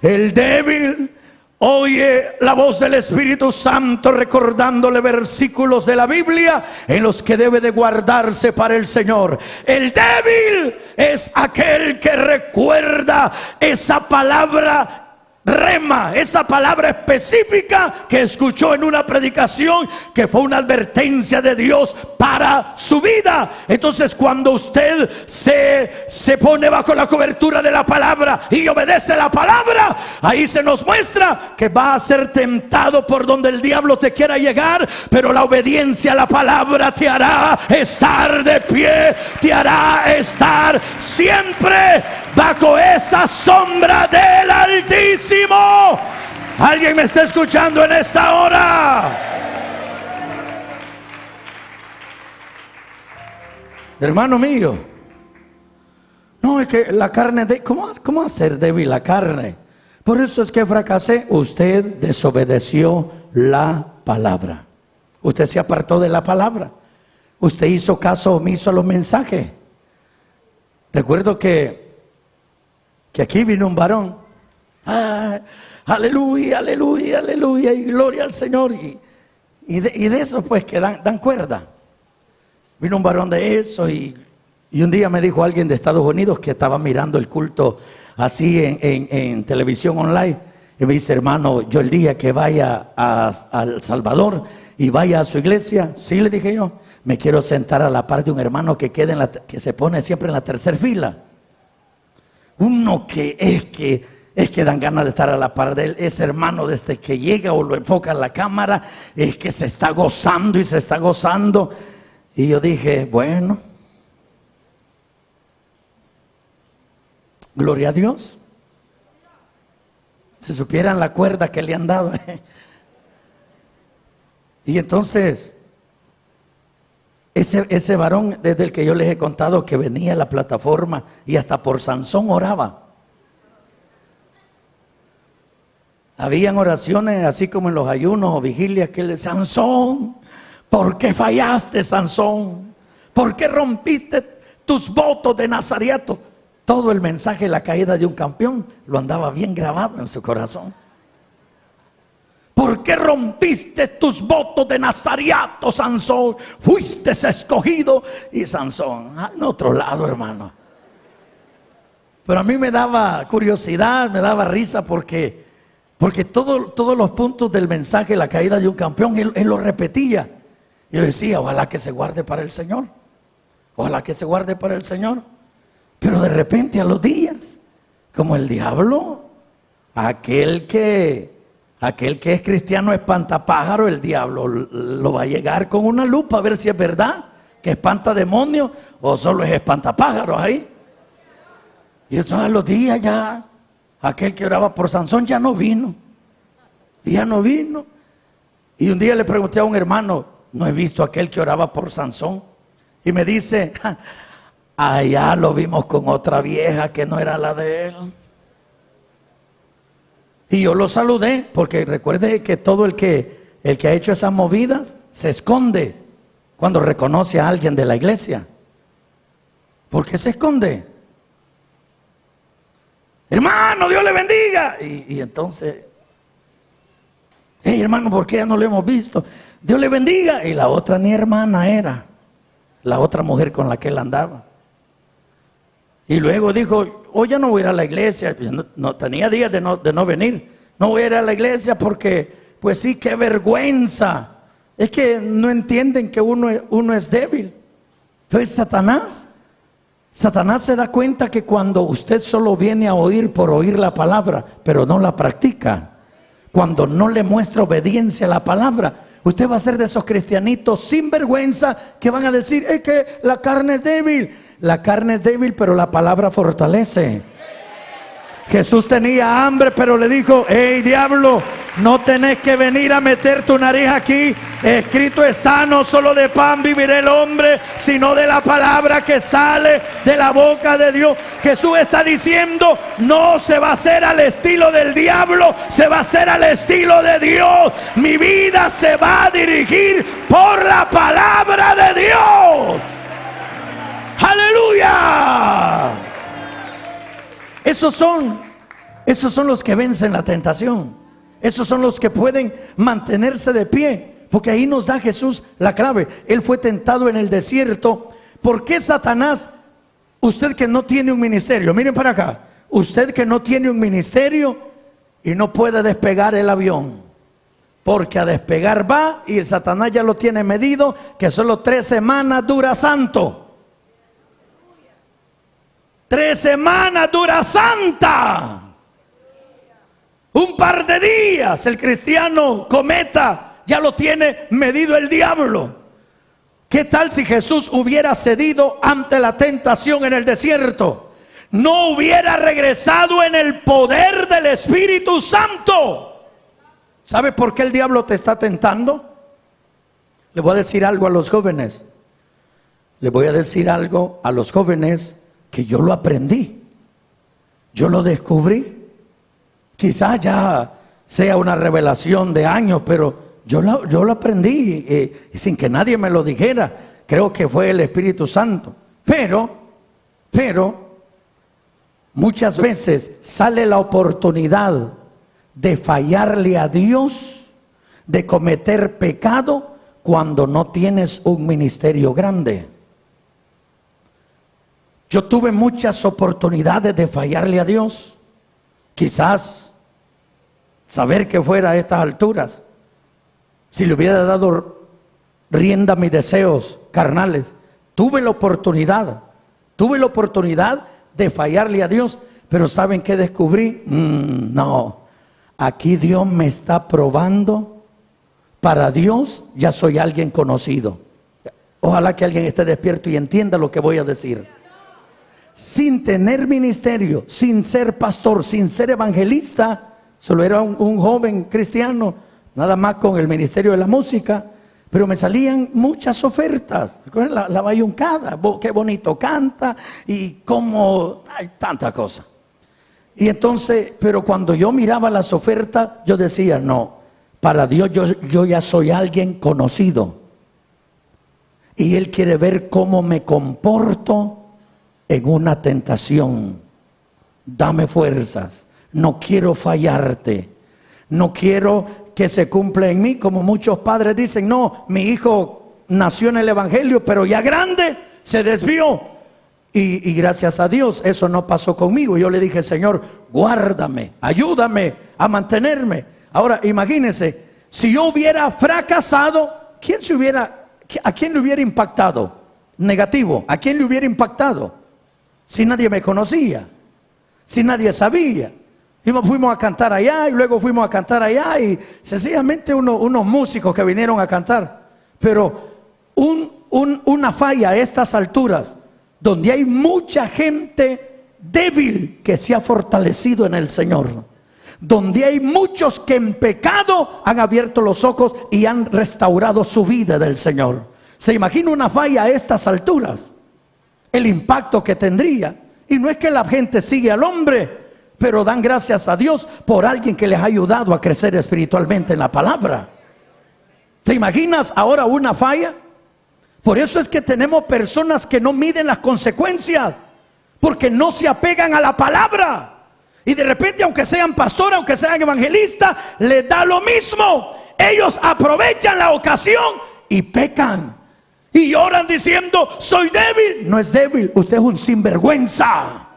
El débil oye la voz del Espíritu Santo recordándole versículos de la Biblia en los que debe de guardarse para el Señor. El débil es aquel que recuerda esa palabra rema, esa palabra específica que escuchó en una predicación, que fue una advertencia de Dios para su vida. Entonces, cuando usted se pone bajo la cobertura de la palabra y obedece la palabra, ahí se nos muestra que va a ser tentado por donde el diablo te quiera llegar, pero la obediencia a la palabra te hará estar de pie, te hará estar siempre bajo esa sombra del Altísimo. ¿Alguien me está escuchando en esta hora? Hermano mío, no, es que la carne, ¿cómo hacer débil la carne? Por eso es que fracasé. Usted desobedeció la palabra. Usted se apartó de la palabra. Usted hizo caso omiso a los mensajes. Recuerdo que aquí vino un varón. Aleluya, aleluya, aleluya, y gloria al Señor. Y de eso pues que dan cuerda. Vino un varón de eso y un día me dijo alguien de Estados Unidos que estaba mirando el culto así en televisión online. Y me dice, hermano, yo el día que vaya a El Salvador y vaya a su iglesia, sí, le dije yo, me quiero sentar a la par de un hermano que se pone siempre en la tercera fila. Uno que es que dan ganas de estar a la par de él. Ese hermano, desde que llega o lo enfoca en la cámara, es que se está gozando y se está gozando. Y yo dije, bueno, gloria a Dios. Si supieran la cuerda que le han dado. Y entonces, ese varón, desde el que yo les he contado, que venía a la plataforma y hasta por Sansón oraba. Habían oraciones así como en los ayunos o vigilias que le decían, Sansón, ¿por qué fallaste, Sansón? ¿Por qué rompiste tus votos de nazareato? Todo el mensaje de la caída de un campeón lo andaba bien grabado en su corazón. ¿Por qué rompiste tus votos de nazareato, Sansón? Fuiste escogido. Y Sansón, en otro lado, hermano. Pero a mí me daba curiosidad, me daba risa porque todos los puntos del mensaje de la caída de un campeón, él lo repetía. Yo decía, ojalá que se guarde para el Señor. Ojalá que se guarde para el Señor. Pero de repente a los días, como el diablo, aquel que es cristiano espantapájaro, el diablo lo va a llegar con una lupa a ver si es verdad que espanta demonios o solo es espantapájaros ahí. Y eso a los días ya, aquel que oraba por Sansón ya no vino. Ya no vino. Y un día le pregunté a un hermano, no he visto a aquel que oraba por Sansón. Y me dice, allá lo vimos con otra vieja que no era la de él. Y yo lo saludé, porque recuerde que todo el que ha hecho esas movidas se esconde cuando reconoce a alguien de la iglesia. ¿Por qué se esconde? Hermano, Dios le bendiga. Y entonces, hey, hermano, ¿por qué ya no lo hemos visto? Dios le bendiga. Y la otra ni hermana era, la otra mujer con la que él andaba. Y luego dijo, hoy ya no voy a ir a la iglesia. No tenía días de no venir. No voy a ir a la iglesia porque, pues sí, qué vergüenza. Es que no entienden que uno es débil. Entonces Satanás se da cuenta que cuando usted solo viene a oír por oír la palabra, pero no la practica, cuando no le muestra obediencia a la palabra, usted va a ser de esos cristianitos sin vergüenza que van a decir, es que la carne es débil. La carne es débil, pero la palabra fortalece. Jesús tenía hambre, pero le dijo, hey diablo, no tenés que venir a meter tu nariz aquí. Escrito está, no solo de pan vivirá el hombre, sino de la palabra que sale de la boca de Dios. Jesús está diciendo, no se va a hacer al estilo del diablo, se va a hacer al estilo de Dios. Mi vida se va a dirigir por la palabra de Dios. ¡Aleluya! Esos son los que vencen la tentación. Esos son los que pueden mantenerse de pie. Porque ahí nos da Jesús la clave. Él fue tentado en el desierto. ¿Por qué Satanás, usted que no tiene un ministerio, miren para acá, usted que no tiene un ministerio y no puede despegar el avión? Porque a despegar va y el Satanás ya lo tiene medido, que solo 3 semanas dura santo. 3 semanas dura santa. Un par de días el cristiano cometa ya lo tiene medido el diablo. ¿Qué tal si Jesús hubiera cedido ante la tentación en el desierto? No hubiera regresado en el poder del Espíritu Santo. ¿Sabe por qué el diablo te está tentando? Le voy a decir algo a los jóvenes. Les voy a decir algo a los jóvenes que yo lo aprendí, yo lo descubrí. Quizás ya sea una revelación de años, pero yo lo aprendí sin que nadie me lo dijera. Creo que fue el Espíritu Santo. Pero muchas veces sale la oportunidad de fallarle a Dios, de cometer pecado cuando no tienes un ministerio grande. Yo tuve muchas oportunidades de fallarle a Dios. Quizás saber que fuera a estas alturas, si le hubiera dado rienda a mis deseos carnales, tuve la oportunidad de fallarle a Dios. Pero ¿saben qué descubrí? No, aquí Dios me está probando. Para Dios ya soy alguien conocido. Ojalá que alguien esté despierto y entienda lo que voy a decir. Sin tener ministerio, sin ser pastor, sin ser evangelista, solo era un joven cristiano, nada más con el ministerio de la música, pero me salían muchas ofertas. La bayuncada, qué bonito canta y cómo, hay tanta cosa. Y entonces, pero cuando yo miraba las ofertas, yo decía, no, para Dios yo ya soy alguien conocido. Y Él quiere ver cómo me comporto en una tentación. Dame fuerzas, no quiero fallarte, no quiero que se cumpla en mí, como muchos padres dicen, no, mi hijo nació en el evangelio, pero ya grande se desvió. Y gracias a Dios eso no pasó conmigo. Yo le dije, Señor, guárdame, ayúdame a mantenerme. Ahora imagínense, si yo hubiera fracasado, ¿a quién le hubiera impactado? Negativo, ¿a quién le hubiera impactado? Si nadie me conocía, si nadie sabía. Fuimos a cantar allá y luego fuimos a cantar allá y sencillamente unos músicos que vinieron a cantar. Pero una falla a estas alturas, donde hay mucha gente débil que se ha fortalecido en el Señor, donde hay muchos que en pecado han abierto los ojos y han restaurado su vida del Señor. ¿Se imagina una falla a estas alturas? El impacto que tendría. Y no es que la gente sigue al hombre, pero dan gracias a Dios por alguien que les ha ayudado a crecer espiritualmente en la palabra. ¿Te imaginas ahora una falla? Por eso es que tenemos personas que no miden las consecuencias, porque no se apegan a la palabra. Y de repente, aunque sean pastor, aunque sean evangelistas, les da lo mismo. Ellos aprovechan la ocasión y pecan. Y lloran diciendo, soy débil. No es débil, usted es un sinvergüenza.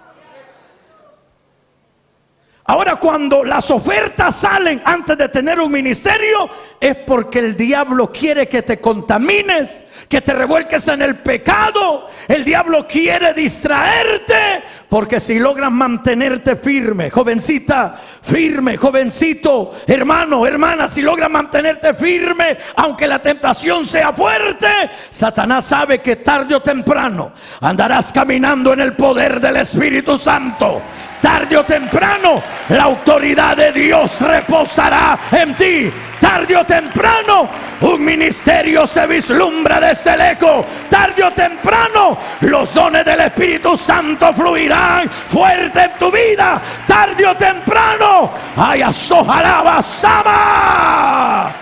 Ahora, cuando las ofertas salen antes de tener un ministerio, es porque el diablo quiere que te contamines, que te revuelques en el pecado. El diablo quiere distraerte, porque si logras mantenerte firme, jovencita, firme, jovencito, hermano, hermana, si logras mantenerte firme, aunque la tentación sea fuerte, Satanás sabe que tarde o temprano andarás caminando en el poder del Espíritu Santo. Tarde o temprano la autoridad de Dios reposará en ti. Tarde o temprano un ministerio se vislumbra desde el eco. Tarde o temprano los dones del Espíritu Santo fluirán fuerte en tu vida. Tarde o temprano ayasojalaba sama.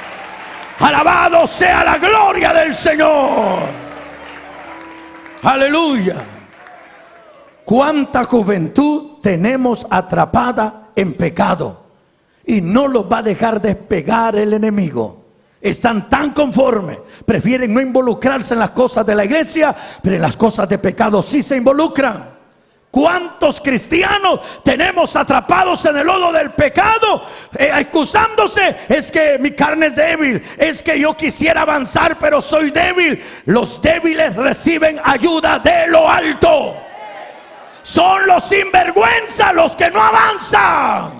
Alabado sea la gloria del Señor. Aleluya. Cuánta juventud tenemos atrapada en pecado y no los va a dejar despegar el enemigo. Están tan conformes, prefieren no involucrarse en las cosas de la iglesia, pero en las cosas de pecado sí se involucran. ¿Cuántos cristianos tenemos atrapados en el lodo del pecado, excusándose? Es que mi carne es débil, es que yo quisiera avanzar pero soy débil. Los débiles reciben ayuda de lo alto. Son los sinvergüenza los que no avanzan,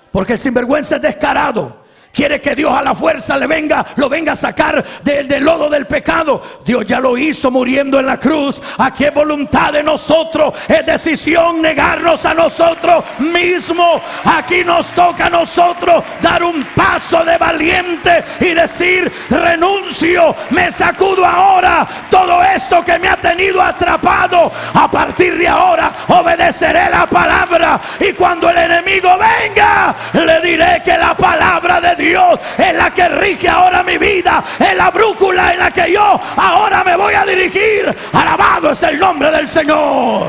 porque el sinvergüenza es descarado, quiere que Dios a la fuerza lo venga a sacar del lodo del pecado. Dios ya lo hizo muriendo en la cruz. Aquí es voluntad de nosotros, es decisión negarnos a nosotros mismos. Aquí nos toca a nosotros dar un paso de valiente y decir: renuncio, me sacudo ahora todo esto que me ha tenido atrapado. A partir de ahora obedeceré la palabra, y cuando el enemigo venga, le diré que la palabra de Dios es la que rige ahora mi vida, es la brújula en la que yo ahora me voy a dirigir. Alabado es el nombre del Señor.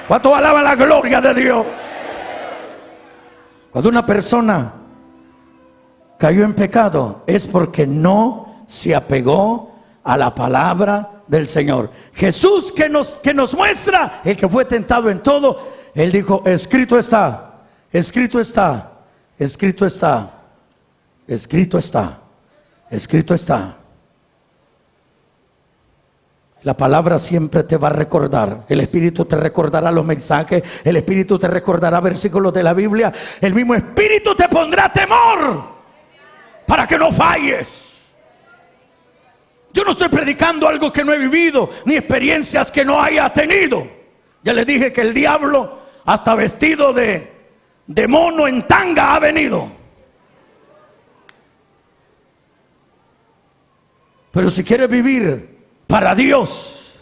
¿Cuánto alaban la gloria de Dios? Cuando una persona cayó en pecado, es porque no se apegó a la palabra del Señor. Jesús, que nos muestra, el que fue tentado en todo, Él dijo: escrito está, escrito está, escrito está, escrito está, escrito está. La palabra siempre te va a recordar. El Espíritu te recordará los mensajes. El Espíritu te recordará versículos de la Biblia. El mismo Espíritu te pondrá temor para que no falles. Yo no estoy predicando algo que no he vivido, ni experiencias que no haya tenido. Ya les dije que el diablo, hasta vestido de mono en tanga, ha venido. Pero si quieres vivir para Dios,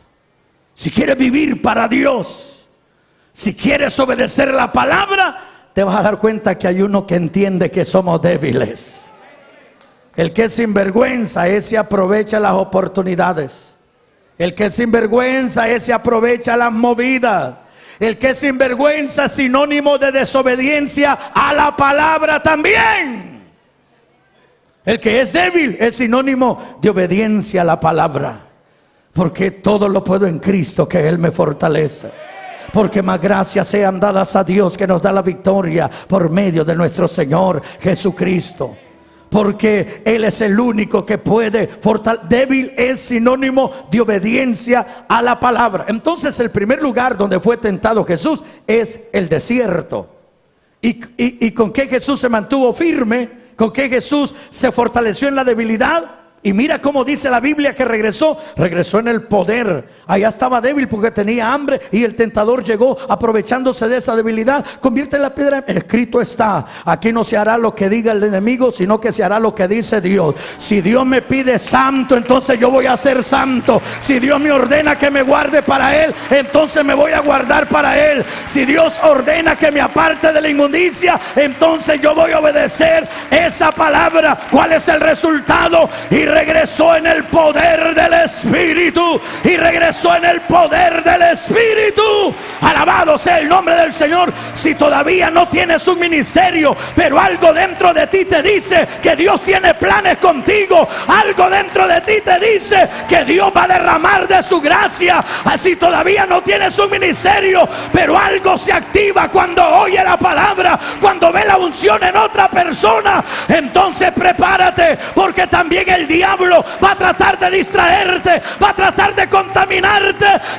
si quieres vivir para Dios, si quieres obedecer la palabra, te vas a dar cuenta que hay uno que entiende que somos débiles. El que es sinvergüenza, ese aprovecha las oportunidades. El que es sinvergüenza, ese aprovecha las movidas. El que es sinvergüenza es sinónimo de desobediencia a la palabra también. El que es débil es sinónimo de obediencia a la palabra. Porque todo lo puedo en Cristo, que Él me fortalece. Porque más gracias sean dadas a Dios, que nos da la victoria por medio de nuestro Señor Jesucristo. Porque Él es el único que puede fortalecer. Débil es sinónimo de obediencia a la palabra. Entonces el primer lugar donde fue tentado Jesús es el desierto. ¿Y con qué Jesús se mantuvo firme? ¿Con qué Jesús se fortaleció en la debilidad? Y mira cómo dice la Biblia que regresó en el poder. Allá estaba débil porque tenía hambre, y el tentador llegó aprovechándose de esa debilidad. Convierte la piedra. Escrito está: aquí no se hará lo que diga el enemigo, sino que se hará lo que dice Dios. Si Dios me pide santo, entonces yo voy a ser santo. Si Dios me ordena que me guarde para Él, entonces me voy a guardar para Él. Si Dios ordena que me aparte de la inmundicia, entonces yo voy a obedecer esa palabra. ¿Cuál es el resultado? Y regresó en el poder del Espíritu. Y regresó en el poder del Espíritu. Alabado sea el nombre del Señor. Si todavía no tienes un ministerio, pero algo dentro de ti te dice que Dios tiene planes contigo, algo dentro de ti te dice que Dios va a derramar de su gracia. Así todavía no tienes un ministerio, pero algo se activa cuando oye la palabra, cuando ve la unción en otra persona. Entonces prepárate, porque también el diablo va a tratar de distraerte, va a tratar de contaminarte.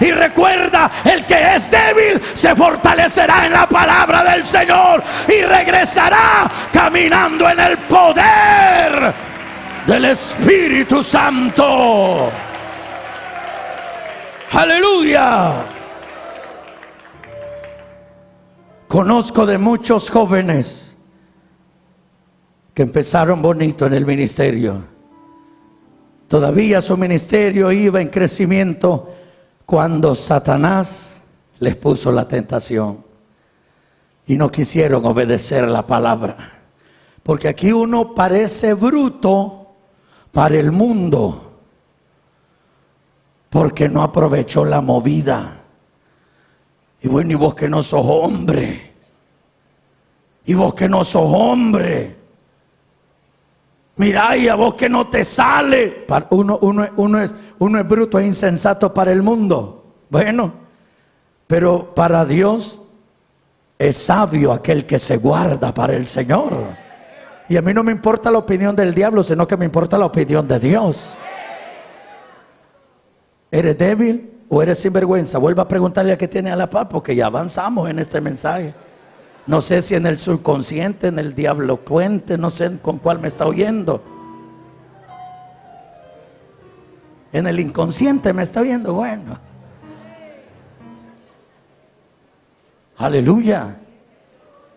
Y recuerda, el que es débil se fortalecerá en la palabra del Señor y regresará caminando en el poder del Espíritu Santo. Aleluya. Conozco de muchos jóvenes que empezaron bonito en el ministerio. Todavía su ministerio iba en crecimiento cuando Satanás les puso la tentación y no quisieron obedecer la palabra. Porque aquí uno parece bruto para el mundo, porque no aprovechó la movida. Y bueno, y vos que no sos hombre, y vos que no sos hombre, mira, y a vos que no te sale. Uno es bruto e insensato para el mundo. Bueno, pero para Dios es sabio aquel que se guarda para el Señor. Y a mí no me importa la opinión del diablo, sino que me importa la opinión de Dios. ¿Eres débil o eres sinvergüenza? Vuelva a preguntarle a que tiene a la paz, porque ya avanzamos en este mensaje. No sé si en el subconsciente, en el diablo cuente, no sé con cuál me está oyendo. En el inconsciente me está oyendo, bueno. Aleluya.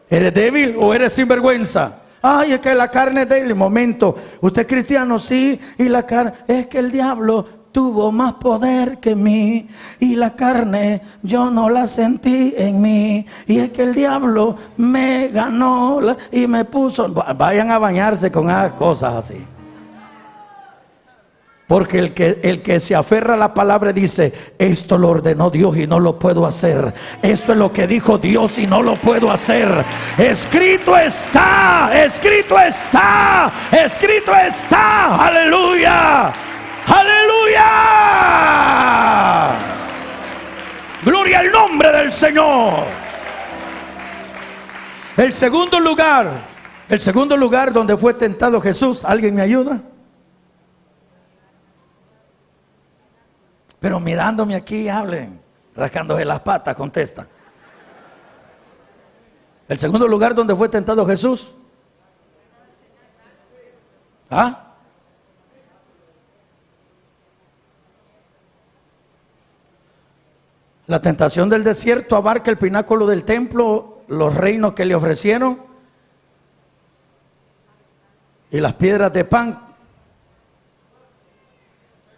¿Eres débil o eres sinvergüenza? Ay, es que la carne es débil. Momento, usted es cristiano, sí, y la carne, es que el diablo tuvo más poder que mí, y la carne yo no la sentí en mí, y es que el diablo me ganó y me puso. Vayan a bañarse con esas cosas así. Porque el que se aferra a la palabra dice: esto lo ordenó Dios y no lo puedo hacer. Esto es lo que dijo Dios y no lo puedo hacer. Escrito está, escrito está, escrito está. Aleluya, aleluya. Gloria al nombre del Señor. El segundo lugar donde fue tentado Jesús. ¿Alguien me ayuda? Pero mirándome aquí, hablen, rascándose las patas, contestan. El segundo lugar donde fue tentado Jesús. ¿Ah? La tentación del desierto abarca el pináculo del templo, los reinos que le ofrecieron y las piedras de pan.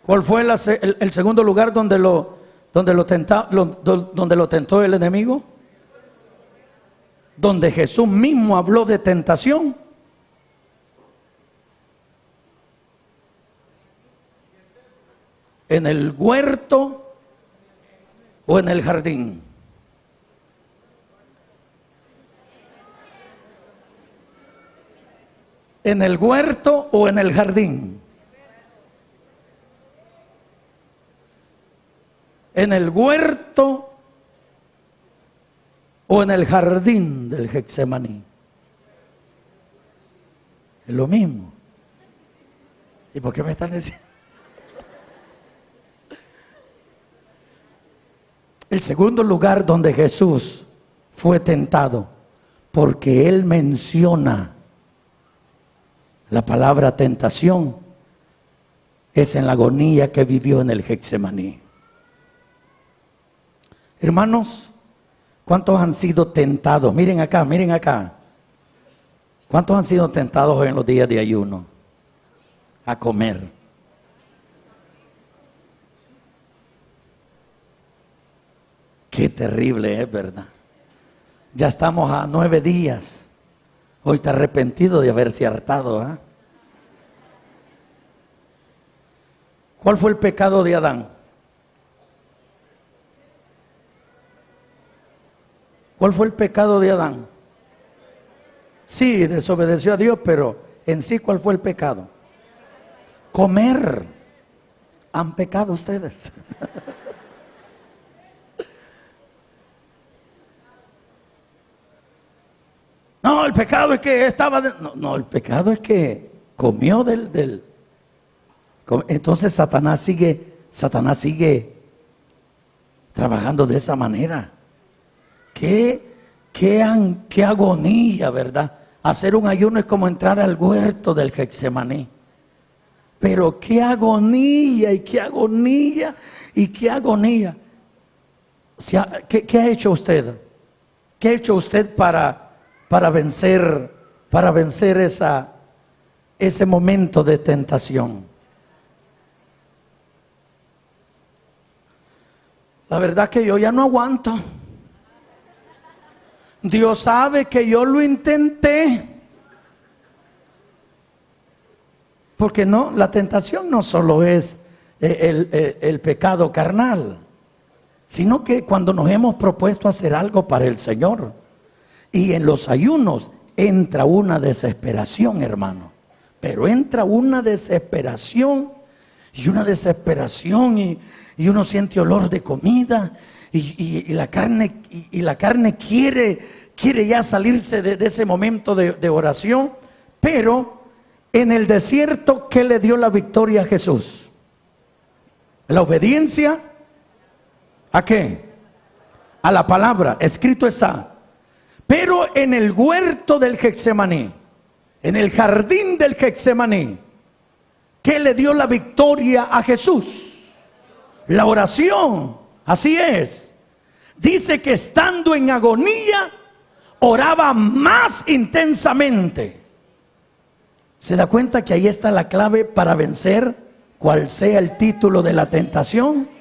¿Cuál fue el segundo lugar donde lo tentó el enemigo? Donde Jesús mismo habló de tentación. ¿En el huerto o en el jardín? ¿En el huerto o en el jardín? ¿En el huerto o en el jardín del Getsemaní? Es lo mismo. ¿Y por qué me están diciendo? El segundo lugar donde Jesús fue tentado, porque Él menciona la palabra tentación, es en la agonía que vivió en el Getsemaní. Hermanos, ¿cuántos han sido tentados? Miren acá, miren acá. ¿Cuántos han sido tentados en los días de ayuno a comer? Qué terrible es, ¿verdad? Ya estamos a 9 días. Hoy está arrepentido de haberse hartado, ¿eh? ¿Cuál fue el pecado de Adán? ¿Cuál fue el pecado de Adán? Sí, desobedeció a Dios, pero en sí, ¿cuál fue el pecado? Comer. ¿Han pecado ustedes? No, el pecado es que estaba... No, el pecado es que comió Entonces Satanás sigue trabajando de esa manera. Qué agonía, ¿verdad? Hacer un ayuno es como entrar al huerto del Getsemaní. Pero qué agonía y qué agonía y qué agonía. ¿Qué ha hecho usted? ¿Qué ha hecho usted para vencer ese momento de tentación? La verdad que yo ya no aguanto. Dios sabe que yo lo intenté. Porque no, la tentación no solo es el pecado carnal, sino que cuando nos hemos propuesto hacer algo para el Señor, y en los ayunos entra una desesperación, hermano. Pero entra una desesperación y uno siente olor de comida. Y la carne quiere ya salirse de ese momento de oración. Pero en el desierto, ¿qué le dio la victoria a Jesús? La obediencia. ¿A qué? A la palabra. Escrito está. Pero en el huerto del Getsemaní, en el jardín del Getsemaní, ¿qué le dio la victoria a Jesús? La oración. Así es. Dice que estando en agonía, oraba más intensamente. ¿Se da cuenta que ahí está la clave para vencer cual sea el título de la tentación?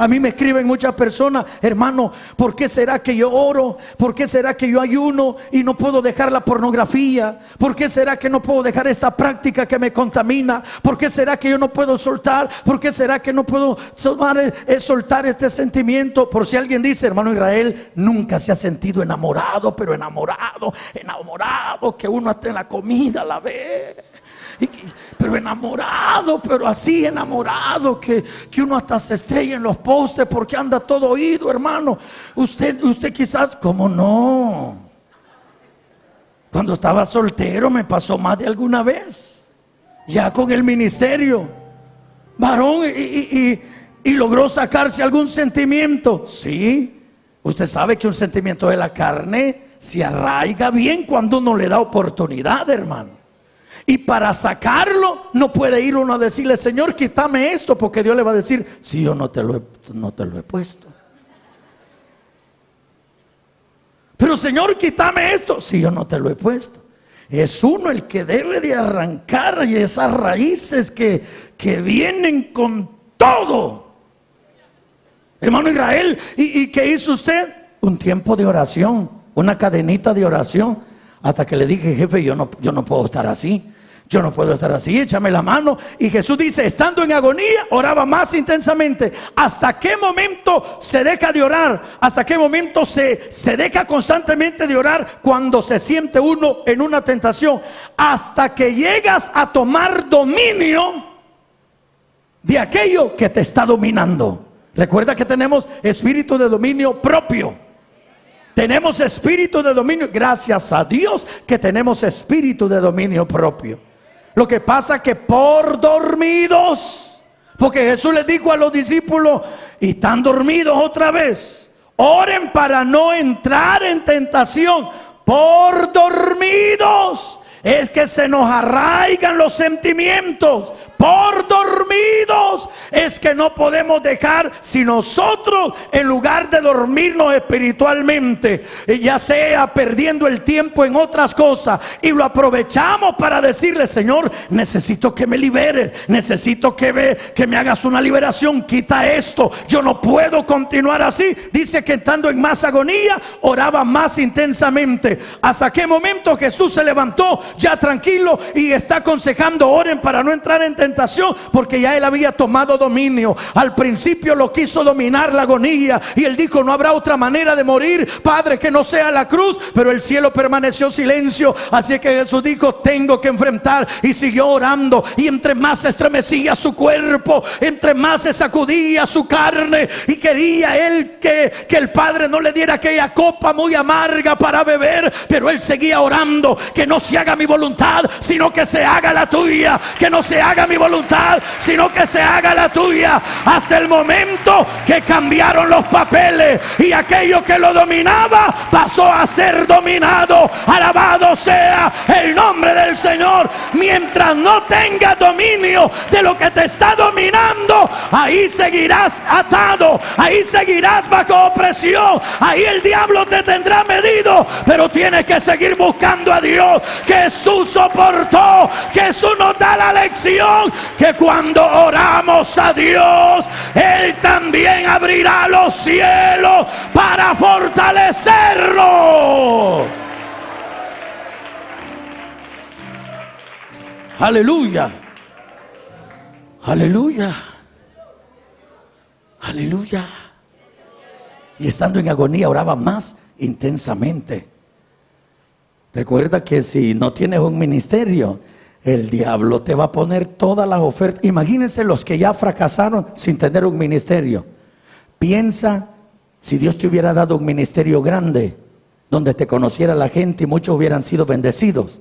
A mí me escriben muchas personas: hermano, ¿por qué será que yo oro? ¿Por qué será que yo ayuno y no puedo dejar la pornografía? ¿Por qué será que no puedo dejar esta práctica que me contamina? ¿Por qué será que yo no puedo soltar? ¿Por qué será que no puedo soltar este sentimiento? Por si alguien dice: hermano Israel, nunca se ha sentido enamorado, pero enamorado, que uno hasta en la comida la ve. Pero enamorado, pero así enamorado que uno hasta se estrella en los postes porque anda todo oído, hermano. Usted quizás, ¿cómo no? Cuando estaba soltero me pasó más de alguna vez. Ya con el ministerio, varón, y logró sacarse algún sentimiento. Sí, usted sabe que un sentimiento de la carne se arraiga bien cuando uno le da oportunidad, hermano. Y para sacarlo no puede ir uno a decirle: Señor, quítame esto, porque Dios le va a decir: sí, yo no te lo he puesto. Pero Señor, quítame esto. Sí, yo no te lo he puesto. Es uno el que debe de arrancar y esas raíces que vienen con todo. Hermano Israel, ¿y qué hizo usted? Un tiempo de oración, una cadenita de oración, hasta que le dije: jefe, yo no puedo estar así. Yo no puedo estar así, échame la mano. Y Jesús dice: estando en agonía, oraba más intensamente. ¿Hasta qué momento se deja de orar? ¿Hasta qué momento se deja constantemente de orar? Cuando se siente uno en una tentación. Hasta que llegas a tomar dominio de aquello que te está dominando. Recuerda que tenemos espíritu de dominio propio. Tenemos espíritu de dominio. Gracias a Dios que tenemos espíritu de dominio propio. Lo que pasa es que por dormidos, porque Jesús les dijo a los discípulos: y están dormidos otra vez, oren para no entrar en tentación. Por dormidos es que se nos arraigan los sentimientos. Por dormidos es que no podemos dejar, si nosotros, en lugar de dormirnos espiritualmente, ya sea perdiendo el tiempo en otras cosas, y lo aprovechamos para decirle: Señor, necesito que me liberes, necesito que me hagas una liberación, quita esto, yo no puedo continuar así. Dice que estando en más agonía, oraba más intensamente. ¿Hasta qué momento Jesús se levantó ya tranquilo y está aconsejando: oren para no entrar en tentación? Porque ya él había tomado dominio. Al principio lo quiso dominar la agonía, y él dijo: no habrá otra manera de morir, Padre, que no sea la cruz. Pero el cielo permaneció silencio. Así que Jesús dijo: tengo que enfrentar. Y siguió orando, y entre más se estremecía su cuerpo, entre más se sacudía su carne, y quería él que el Padre no le diera aquella copa muy amarga para beber. Pero él seguía orando: que no se haga mi voluntad, sino que se haga la tuya. Que no se haga mi voluntad, sino que se haga la tuya. Hasta el momento que cambiaron los papeles, y aquello que lo dominaba pasó a ser dominado. Alabado sea el nombre del Señor. Mientras no tengas dominio de lo que te está dominando, ahí seguirás atado, ahí seguirás bajo opresión, ahí el diablo te tendrá medido. Pero tienes que seguir buscando a Dios. Jesús soportó, Jesús nos da la lección que cuando oramos a Dios, Él también abrirá los cielos para fortalecerlo. Aleluya, aleluya, aleluya. Y estando en agonía oraba más intensamente. Recuerda que si no tienes un ministerio, el diablo te va a poner todas las ofertas. Imagínense los que ya fracasaron sin tener un ministerio. Piensa si Dios te hubiera dado un ministerio grande, donde te conociera la gente y muchos hubieran sido bendecidos,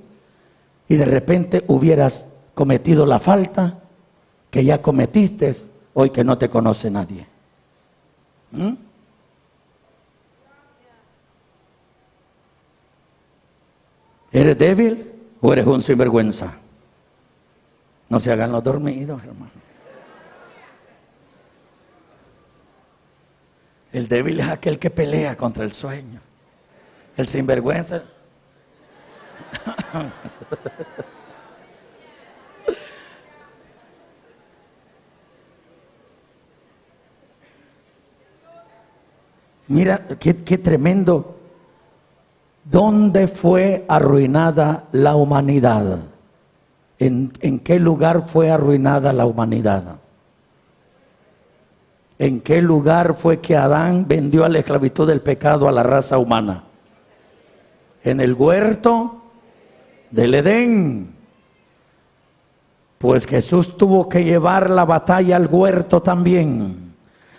y de repente hubieras cometido la falta que ya cometiste hoy, que no te conoce nadie. ¿Eres débil o eres un sinvergüenza? No se hagan los dormidos, hermano. El débil es aquel que pelea contra el sueño. El sinvergüenza. Mira, qué tremendo. ¿Dónde fue arruinada la humanidad? ¿En qué lugar fue arruinada la humanidad? ¿En qué lugar fue que Adán vendió a la esclavitud del pecado a la raza humana? En el huerto del Edén. Pues Jesús tuvo que llevar la batalla al huerto también.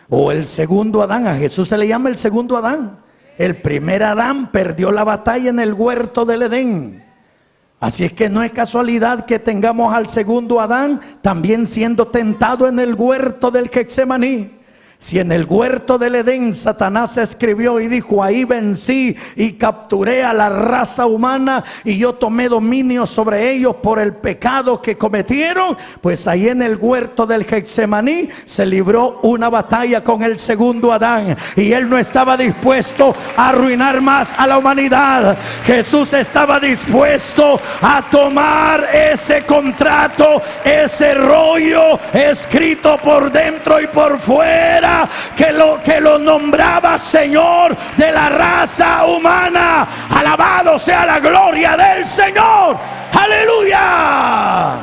O el segundo Adán, a Jesús se le llama el segundo Adán. El primer Adán perdió la batalla en el huerto del Edén. Así es que no es casualidad que tengamos al segundo Adán también siendo tentado en el huerto del Getsemaní. Si en el huerto del Edén Satanás escribió y dijo: ahí vencí y capturé a la raza humana y yo tomé dominio sobre ellos por el pecado que cometieron, pues ahí en el huerto del Getsemaní se libró una batalla con el segundo Adán, y él no estaba dispuesto a arruinar más a la humanidad. Jesús estaba dispuesto a tomar ese contrato, ese rollo escrito por dentro y por fuera, que lo nombraba Señor de la raza humana. Alabado sea la gloria del Señor. Aleluya.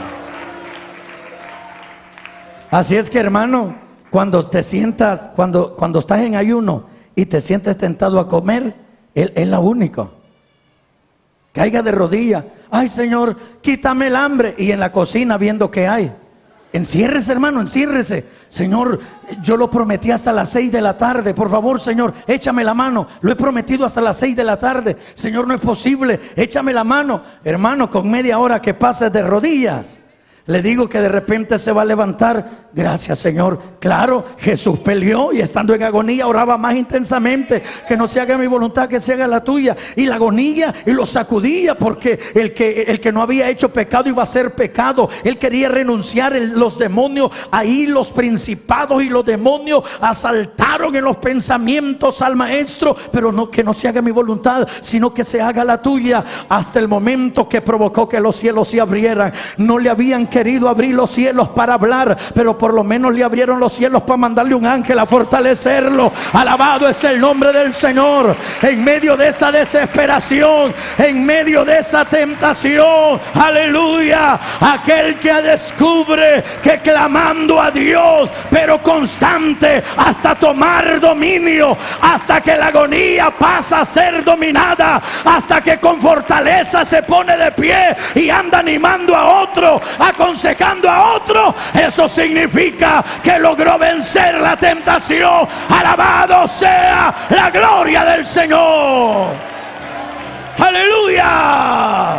Así es que, hermano, cuando te sientas, cuando estás en ayuno y te sientes tentado a comer, Él es lo único. Caiga de rodillas: ay, Señor, quítame el hambre. Y en la cocina viendo qué hay. Enciérrese, hermano, enciérrese. Señor, yo lo prometí hasta las 6 de la tarde. Por favor, Señor, échame la mano. Lo he prometido hasta las 6 de la tarde. Señor, no es posible. Échame la mano. Hermano, con media hora que pases de rodillas, le digo que de repente se va a levantar. Gracias, Señor. Claro, Jesús peleó y estando en agonía oraba más intensamente: que no se haga mi voluntad, que se haga la tuya. Y la agonía, y lo sacudía, porque el que no había hecho pecado iba a hacer pecado. Él quería renunciar. Los demonios, ahí los principados y los demonios asaltaron en los pensamientos al maestro: pero no, que no se haga mi voluntad, sino que se haga la tuya. Hasta el momento que provocó que los cielos se abrieran. No le habían querido abrir los cielos para hablar, pero por lo menos le abrieron los cielos para mandarle un ángel a fortalecerlo. Alabado es el nombre del Señor. En medio de esa desesperación, en medio de esa tentación, aleluya, aquel que descubre que clamando a Dios, pero constante hasta tomar dominio, hasta que la agonía pasa a ser dominada, hasta que con fortaleza se pone de pie y anda animando a otro, aconsejando a otro. Eso significa que logró vencer la tentación. Alabado sea la gloria del Señor. Aleluya.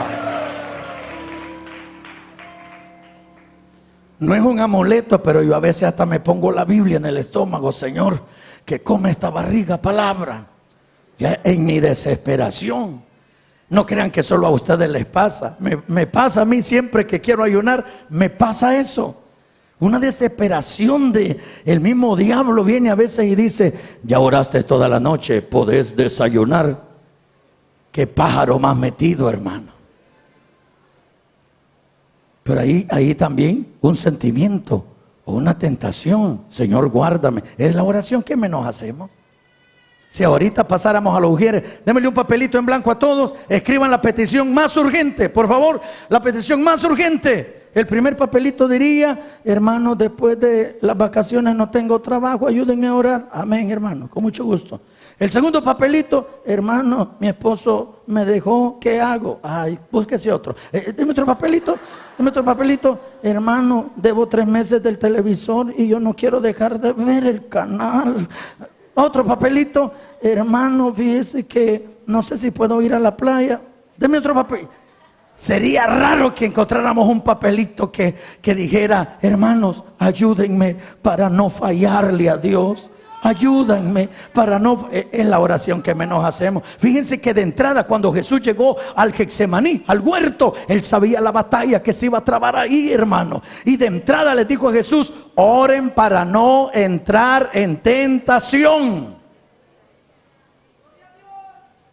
No es un amuleto, pero yo a veces hasta me pongo la Biblia en el estómago: Señor, que come esta barriga palabra. Ya en mi desesperación. No crean que solo a ustedes les pasa. Me pasa a mí siempre que quiero ayunar. Me pasa eso. Una desesperación de el mismo diablo viene a veces y dice: ya oraste toda la noche, podés desayunar. Qué pájaro más metido, hermano. Pero ahí también un sentimiento o una tentación: Señor, guárdame. Es la oración que menos hacemos. Si ahorita pasáramos a los ujieres, démosle un papelito en blanco a todos, escriban la petición más urgente, por favor, la petición más urgente. El primer papelito diría: hermano, después de las vacaciones no tengo trabajo, ayúdenme a orar. Amén, hermano, con mucho gusto. El segundo papelito: hermano, mi esposo me dejó, ¿qué hago? Ay, búsquese otro. Dime otro papelito, dime otro papelito. Hermano, debo 3 meses del televisor y yo no quiero dejar de ver el canal. Otro papelito: hermano, fíjese que no sé si puedo ir a la playa. Deme otro papel. Sería raro que encontráramos un papelito que dijera: hermanos, ayúdenme para no fallarle a Dios. Ayúdenme para no... Es la oración que menos hacemos. Fíjense que de entrada, cuando Jesús llegó al Getsemaní, al huerto, él sabía la batalla que se iba a trabar ahí, hermano. Y de entrada les dijo a Jesús: oren para no entrar en tentación.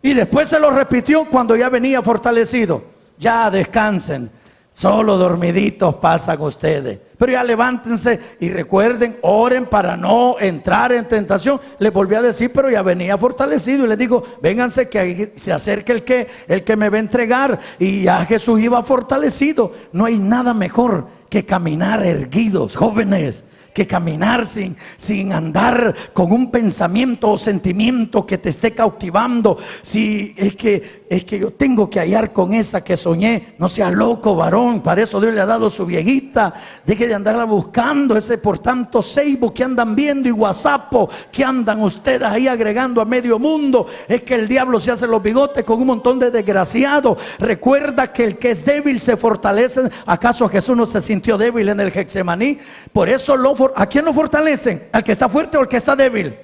Y después se lo repitió cuando ya venía fortalecido: ya descansen, solo dormiditos pasan ustedes, pero ya levántense y recuerden, oren para no entrar en tentación. Le volví a decir, pero ya venía fortalecido, y les digo: vénganse que ahí se acerca el que me va a entregar. Y ya Jesús iba fortalecido. No hay nada mejor que caminar erguidos, jóvenes, que caminar sin andar con un pensamiento o sentimiento que te esté cautivando. Si es que yo tengo que hallar con esa que soñé. No sea loco, varón, para eso Dios le ha dado su viejita. Deje de andarla buscando ese por tanto Facebook que andan viendo y WhatsApp que andan ustedes ahí agregando a medio mundo. Es que el diablo se hace los bigotes con un montón de desgraciados. Recuerda que el que es débil se fortalece. ¿Acaso Jesús no se sintió débil en el Getsemaní? Por eso ¿a quién lo fortalecen? ¿Al que está fuerte o al que está débil?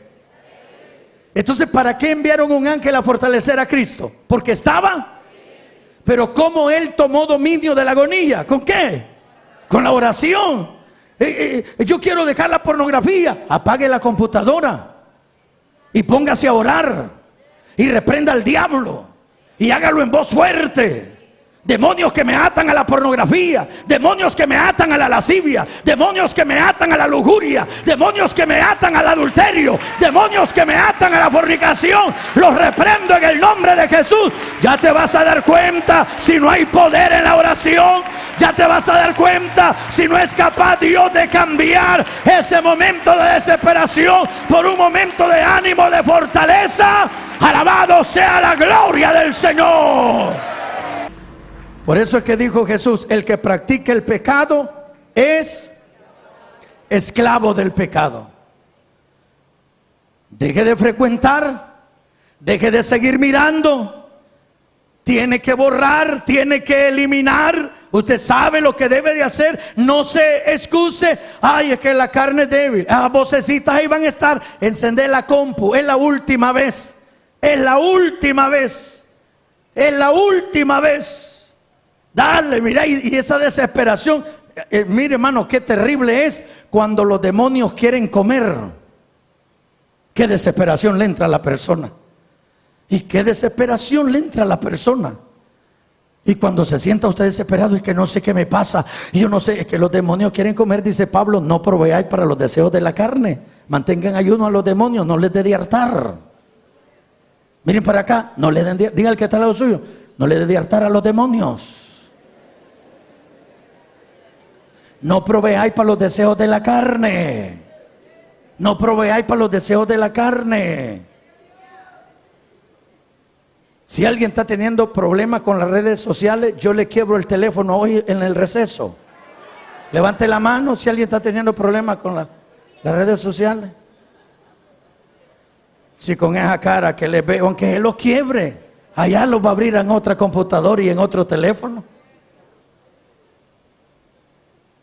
Entonces, ¿para qué enviaron un ángel a fortalecer a Cristo? Porque estaba. Pero ¿cómo él tomó dominio de la agonía? ¿Con qué? Con la oración. Yo quiero dejar la pornografía. Apague la computadora y póngase a orar y reprenda al diablo y hágalo en voz fuerte. Demonios que me atan a la pornografía, demonios que me atan a la lascivia, demonios que me atan a la lujuria, demonios que me atan al adulterio, demonios que me atan a la fornicación, los reprendo en el nombre de Jesús. Ya te vas a dar cuenta si no hay poder en la oración. Ya te vas a dar cuenta si no es capaz Dios de cambiar ese momento de desesperación por un momento de ánimo, de fortaleza. Alabado sea la gloria del Señor. Por eso es que dijo Jesús: el que practica el pecado es esclavo del pecado. Deje de frecuentar, deje de seguir mirando, tiene que borrar, tiene que eliminar. Usted sabe lo que debe de hacer. No se excuse: ay, es que la carne es débil. Las vocecitas ahí van a estar. Encender la compu, es la última vez. Es la última vez. Es la última vez. Dale, mira, y esa desesperación. Mire, hermano, qué terrible es cuando los demonios quieren comer. Qué desesperación le entra a la persona. Y qué desesperación le entra a la persona. Y cuando se sienta usted desesperado, es que no sé qué me pasa, yo no sé, es que los demonios quieren comer. Dice Pablo: no proveáis para los deseos de la carne, mantengan ayuno a los demonios, no les dé de hartar. Miren para acá, no le den diga al que está al lado suyo: no le dé de hartar a los demonios. No proveáis para los deseos de la carne. No proveáis para los deseos de la carne. Si alguien está teniendo problemas con las redes sociales, yo le quiebro el teléfono hoy en el receso. Levante la mano si alguien está teniendo problemas con las redes sociales. Si con esa cara que le veo, aunque él los quiebre, allá los va a abrir en otra computadora y en otro teléfono.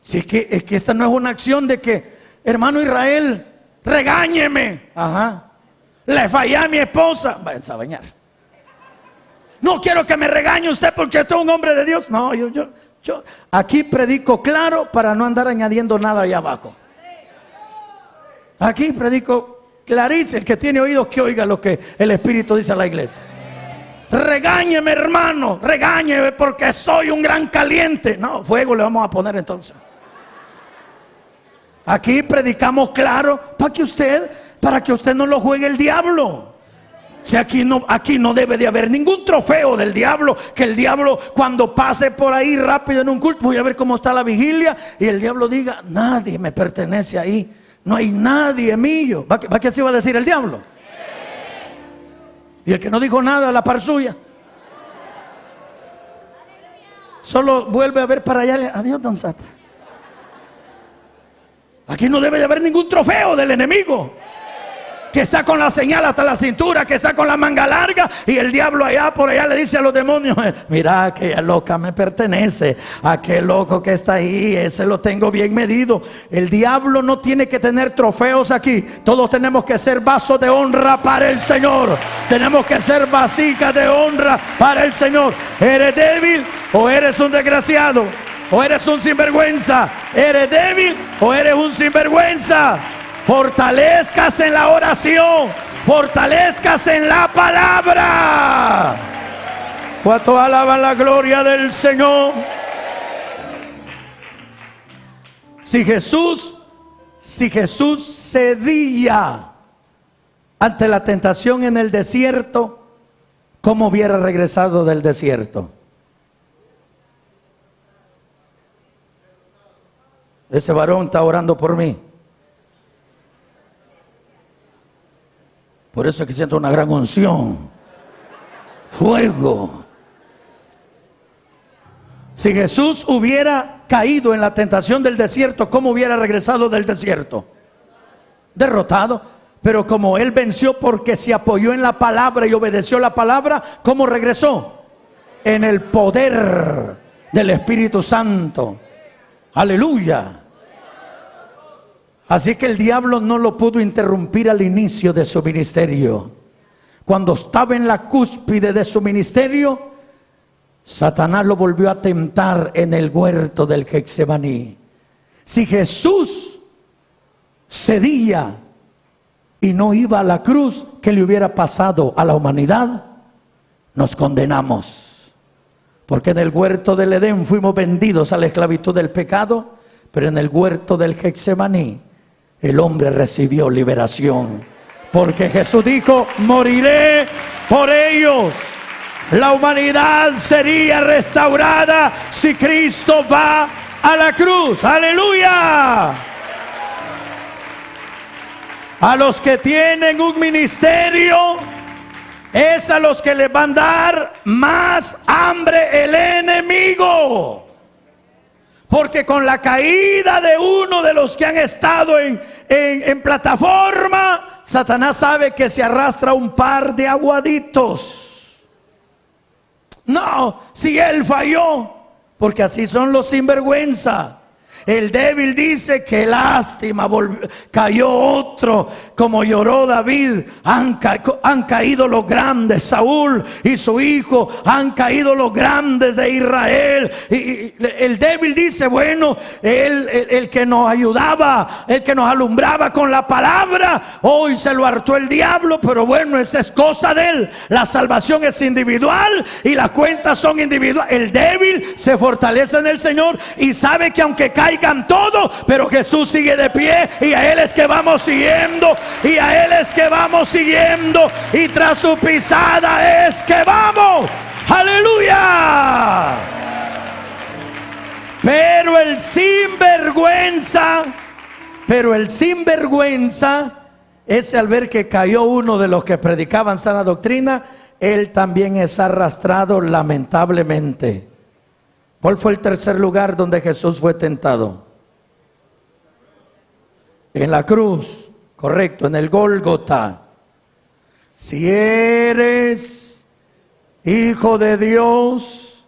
Si es que esta no es una acción de que, hermano Israel, regáñeme. Ajá. Le fallé a mi esposa. Váyanse a bañar. No quiero que me regañe usted porque usted es un hombre de Dios. No, yo aquí predico claro para no andar añadiendo nada allá abajo. Aquí predico clarísimo. El que tiene oídos que oiga lo que el Espíritu dice a la iglesia. Regáñeme, hermano, regáñeme porque soy un gran caliente. No, fuego le vamos a poner entonces. Aquí predicamos claro para que usted no lo juegue el diablo. Si aquí no debe de haber ningún trofeo del diablo, que el diablo cuando pase por ahí rápido en un culto, voy a ver cómo está la vigilia, y el diablo diga: nadie me pertenece ahí, no hay nadie mío. ¿Va que así va a decir el diablo? Y el que no dijo nada a la par suya, solo vuelve a ver para allá. Adiós, don Sata. Aquí no debe de haber ningún trofeo del enemigo. que está con la señal hasta la cintura, que está con la manga larga, y el diablo allá por allá le dice a los demonios: mira, aquella loca me pertenece, aquel loco que está ahí, ese lo tengo bien medido. El diablo no tiene que tener trofeos aquí. Todos tenemos que ser vasos de honra para el Señor. Tenemos que ser vasijas de honra para el Señor. ¿Eres débil o eres un desgraciado? ¿O eres un sinvergüenza? ¿Eres débil o eres un sinvergüenza? Fortalezcas en la oración, fortalezcas en la palabra. ¿Cuántos alaban la gloria del Señor? Si Jesús cedía ante la tentación en el desierto, ¿cómo hubiera regresado del desierto? Ese varón está orando por mí. Por eso es que siento una gran unción, fuego. Si Jesús hubiera caído en la tentación del desierto, ¿cómo hubiera regresado del desierto? Derrotado. Pero como Él venció porque se apoyó en la palabra y obedeció la palabra, ¿cómo regresó? En el poder del Espíritu Santo. Aleluya. Así que el diablo no lo pudo interrumpir al inicio de su ministerio. Cuando estaba en la cúspide de su ministerio, Satanás lo volvió a tentar en el huerto del Getsemaní. Si Jesús cedía y no iba a la cruz, ¿qué le hubiera pasado a la humanidad? Nos condenamos. Porque en el huerto del Edén fuimos vendidos a la esclavitud del pecado, pero en el huerto del Getsemaní el hombre recibió liberación. Porque Jesús dijo: moriré por ellos. La humanidad sería restaurada si Cristo va a la cruz. ¡Aleluya! A los que tienen un ministerio, es a los que les van a dar más hambre el enemigo. Porque con la caída de uno de los que han estado en plataforma, Satanás sabe que se arrastra un par de aguaditos. No, si él falló, porque así son los sinvergüenza. El débil dice: qué lástima, cayó otro, como lloró David. Han caído los grandes, Saúl y su hijo, han caído los grandes de Israel. Y el débil dice: bueno, el que nos ayudaba, el que nos alumbraba con la palabra, hoy se lo hartó el diablo, pero bueno, esa es cosa de él. La salvación es individual y las cuentas son individuales. El débil se fortalece en el Señor y sabe que aunque caigan todos, pero Jesús sigue de pie, y a Él es que vamos siguiendo, y a Él es que vamos siguiendo, y tras su pisada es que vamos. ¡Aleluya! Pero el sinvergüenza, ese, al ver que cayó uno de los que predicaban sana doctrina, él también es arrastrado lamentablemente. ¿Cuál fue el tercer lugar donde Jesús fue tentado? En la cruz, correcto, en el Gólgota. Si eres hijo de Dios,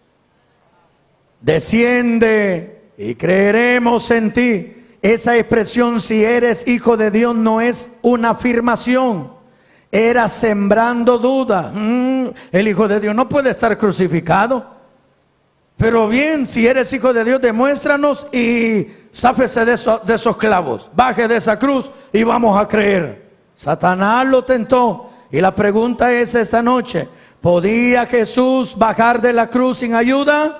desciende y creeremos en ti. Esa expresión, si eres hijo de Dios, no es una afirmación, era sembrando duda. El hijo de Dios no puede estar crucificado. Pero bien, si eres hijo de Dios, demuéstranos y záfese de esos clavos, baje de esa cruz y vamos a creer. Satanás lo tentó, y la pregunta es esta noche: ¿podía Jesús bajar de la cruz sin ayuda?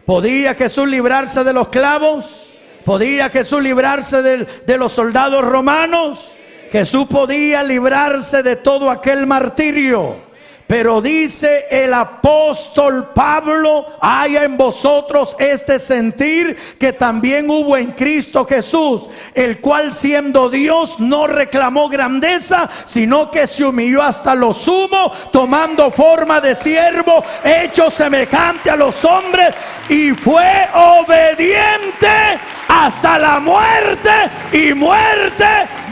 ¿Podía Jesús librarse de los clavos? ¿Podía Jesús librarse de los soldados romanos? Jesús podía librarse de todo aquel martirio. Pero dice el apóstol Pablo: haya en vosotros este sentir que también hubo en Cristo Jesús, el cual siendo Dios no reclamó grandeza, sino que se humilló hasta lo sumo, tomando forma de siervo, hecho semejante a los hombres, y fue obediente hasta la muerte, y muerte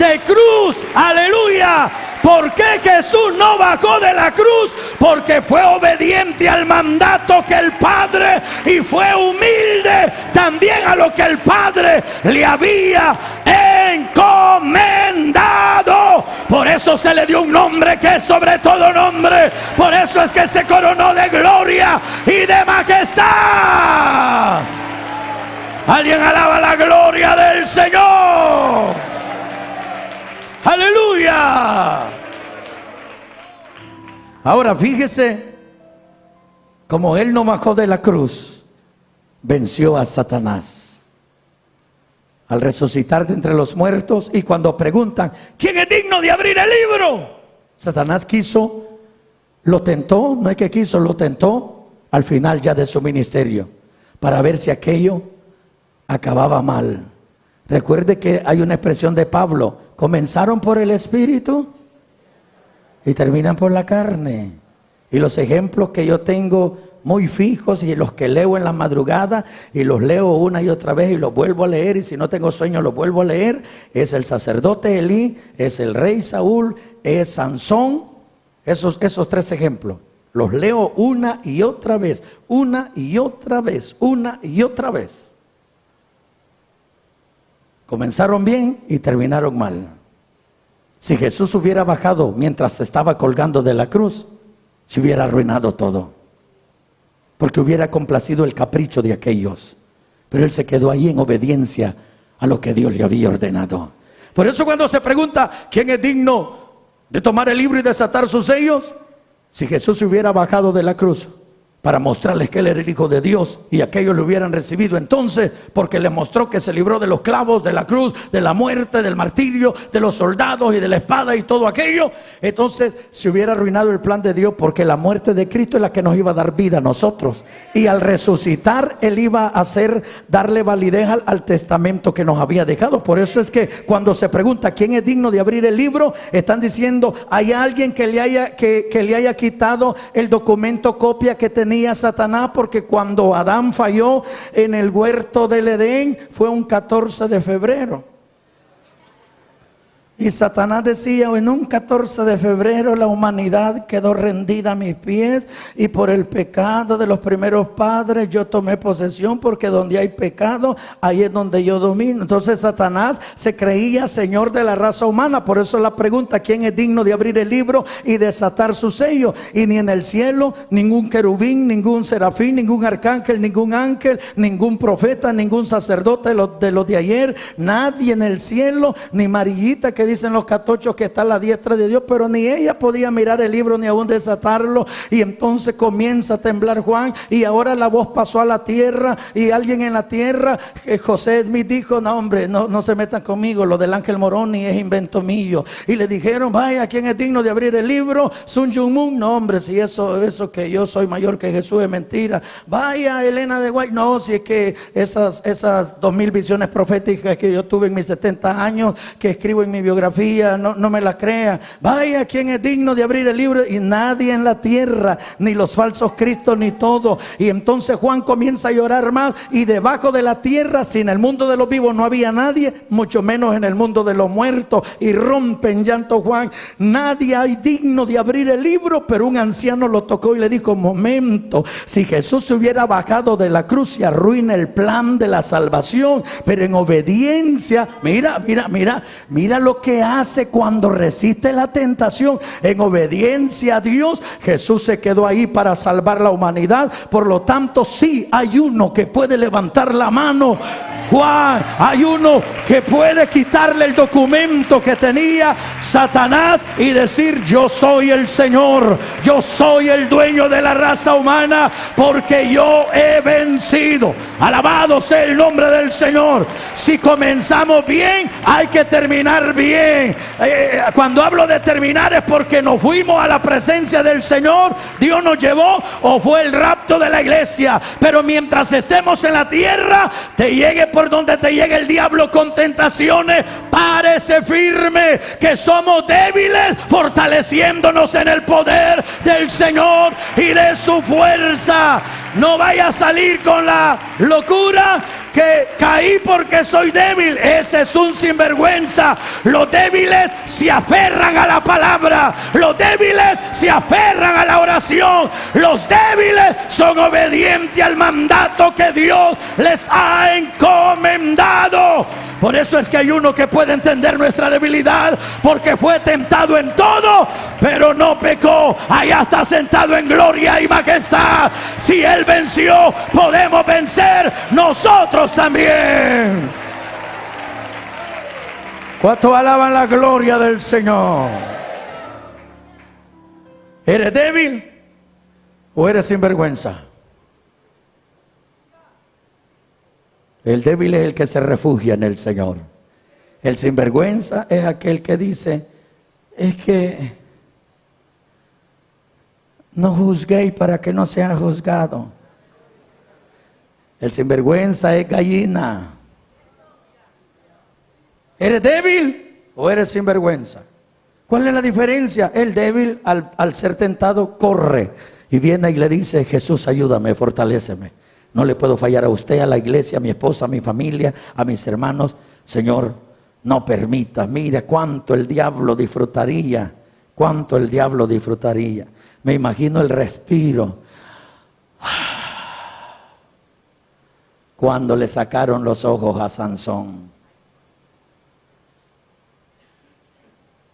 de cruz. Aleluya. ¿Por qué Jesús no bajó de la cruz? Porque fue obediente al mandato que el Padre, y fue humilde también a lo que el Padre le había encomendado. Por eso se le dio un nombre que es sobre todo nombre. Por eso es que se coronó de gloria y de majestad. Alguien alaba la gloria del Señor. Aleluya. Ahora fíjese como Él no bajó de la cruz, venció a Satanás al resucitar de entre los muertos. Y cuando preguntan ¿quién es digno de abrir el libro?, Satanás lo tentó, no es que quiso, lo tentó al final ya de su ministerio, para ver si aquello acababa mal. Recuerde que hay una expresión de Pablo: comenzaron por el Espíritu y terminan por la carne. Y los ejemplos que yo tengo muy fijos, y los que leo en la madrugada y los leo una y otra vez y los vuelvo a leer, y si no tengo sueño los vuelvo a leer, es el sacerdote Elí, es el rey Saúl, es Sansón. Esos tres ejemplos los leo una y otra vez, una y otra vez, una y otra vez. Comenzaron bien y terminaron mal. Si Jesús hubiera bajado mientras estaba colgando de la cruz, se hubiera arruinado todo, porque hubiera complacido el capricho de aquellos. Pero Él se quedó ahí en obediencia a lo que Dios le había ordenado. Por eso cuando se pregunta ¿quién es digno de tomar el libro y desatar sus sellos?, si Jesús se hubiera bajado de la cruz para mostrarles que Él era el Hijo de Dios, y aquellos lo hubieran recibido entonces, porque les mostró que se libró de los clavos, de la cruz, de la muerte, del martirio, de los soldados y de la espada y todo aquello, entonces se hubiera arruinado el plan de Dios, porque la muerte de Cristo es la que nos iba a dar vida a nosotros, y al resucitar Él iba a darle validez al testamento que nos había dejado. Por eso es que cuando se pregunta quién es digno de abrir el libro, están diciendo hay alguien que le haya quitado el documento copia que tenía Satanás, porque cuando Adán falló en el huerto del Edén fue un 14 de febrero. Y Satanás decía: en un 14 de febrero la humanidad quedó rendida a mis pies, y por el pecado de los primeros padres yo tomé posesión, porque donde hay pecado, ahí es donde yo domino. Entonces Satanás se creía señor de la raza humana. Por eso la pregunta: ¿quién es digno de abrir el libro y desatar su sello? Y ni en el cielo, ningún querubín, ningún serafín, ningún arcángel, ningún ángel, ningún profeta, ningún sacerdote de los de ayer, nadie en el cielo, ni Marillita, que dicen los catochos que está a la diestra de Dios, pero ni ella podía mirar el libro ni aún desatarlo. Y entonces comienza a temblar Juan, y ahora la voz pasó a la tierra, y alguien en la tierra, José Smith, dijo: no hombre, no se metan conmigo, lo del ángel Moroni es invento mío. Y le dijeron: vaya, ¿quién es digno de abrir el libro? Sun Jung Moon. No hombre, si eso que yo soy mayor que Jesús es mentira. Vaya, Elena de White. No, si es que esas 2000 visiones proféticas que yo tuve en mis 70 años, que escribo en mi biografía, no me la crea. Vaya, ¿quién es digno de abrir el libro? Y nadie en la tierra, ni los falsos cristos, ni todo. Y entonces Juan comienza a llorar más, y debajo de la tierra, si en el mundo de los vivos no había nadie, mucho menos en el mundo de los muertos. Y rompe en llanto Juan: nadie hay digno de abrir el libro. Pero un anciano lo tocó y le dijo: momento, si Jesús se hubiera bajado de la cruz, se arruina el plan de la salvación. Pero en obediencia, mira lo que hace cuando resiste la tentación. En obediencia a Dios, Jesús se quedó ahí para salvar la humanidad. Por lo tanto, sí hay uno que puede levantar la mano, Juan, hay uno que puede quitarle el documento que tenía Satanás y decir: yo soy el Señor, yo soy el dueño de la raza humana, porque yo he vencido. Alabado sea el nombre del Señor. Si comenzamos bien, hay que terminar bien. Cuando hablo de terminar es porque nos fuimos a la presencia del Señor, Dios nos llevó, o fue el rapto de la iglesia. Pero mientras estemos en la tierra, te llegue por donde te llegue el diablo con tentaciones, párese firme, que somos débiles, fortaleciéndonos en el poder del Señor y de su fuerza. No vaya a salir con la locura que caí porque soy débil. Ese es un sinvergüenza. Los débiles se aferran a la palabra. Los débiles se aferran a la oración. Los débiles son obedientes al mandato que Dios les ha encomendado. Por eso es que hay uno que puede entender nuestra debilidad, porque fue tentado en todo, pero no pecó. Allá está sentado en gloria y majestad. Si Él venció, podemos vencer nosotros también. ¿Cuánto alaban la gloria del Señor? ¿Eres débil o eres sinvergüenza? El débil es el que se refugia en el Señor. El sinvergüenza es aquel que dice: es que no juzguéis para que no sea juzgado. El sinvergüenza es gallina. ¿Eres débil o eres sinvergüenza? ¿Cuál es la diferencia? El débil al ser tentado corre y viene y le dice: Jesús, ayúdame, fortaléceme. No le puedo fallar a usted, a la iglesia, a mi esposa, a mi familia, a mis hermanos. Señor, no permita. Mira cuánto el diablo disfrutaría. Cuánto el diablo disfrutaría. Me imagino el respiro. Cuando le sacaron los ojos a Sansón.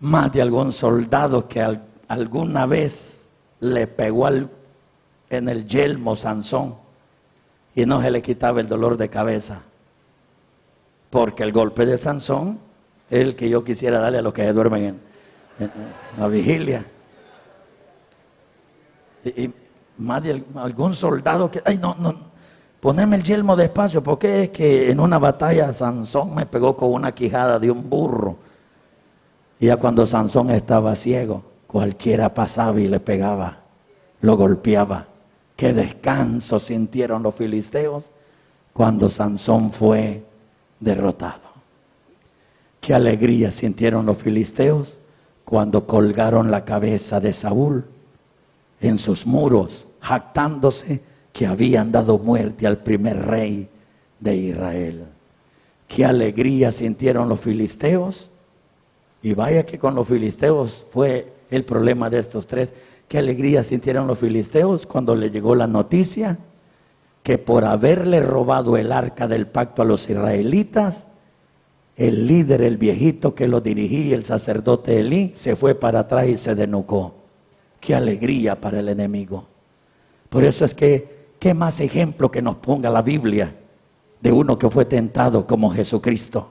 Más de algún soldado que alguna vez le pegó en el yelmo Sansón. Y no se le quitaba el dolor de cabeza. Porque el golpe de Sansón es el que yo quisiera darle a los que se duermen en la vigilia. Y más de algún soldado que... Ay, no, ponerme el yelmo despacio, porque es que en una batalla Sansón me pegó con una quijada de un burro. Y ya cuando Sansón estaba ciego, cualquiera pasaba y le pegaba, lo golpeaba. Qué descanso sintieron los filisteos cuando Sansón fue derrotado. Qué alegría sintieron los filisteos cuando colgaron la cabeza de Saúl en sus muros, jactándose que habían dado muerte al primer rey de Israel. Qué alegría sintieron los filisteos. Y vaya que con los filisteos fue el problema de estos tres. Qué alegría sintieron los filisteos cuando le llegó la noticia que por haberle robado el arca del pacto a los israelitas, el líder, el viejito que lo dirigía, el sacerdote Elí, se fue para atrás y se desnucó. Qué alegría para el enemigo. Por eso es que, qué más ejemplo que nos ponga la Biblia de uno que fue tentado como Jesucristo.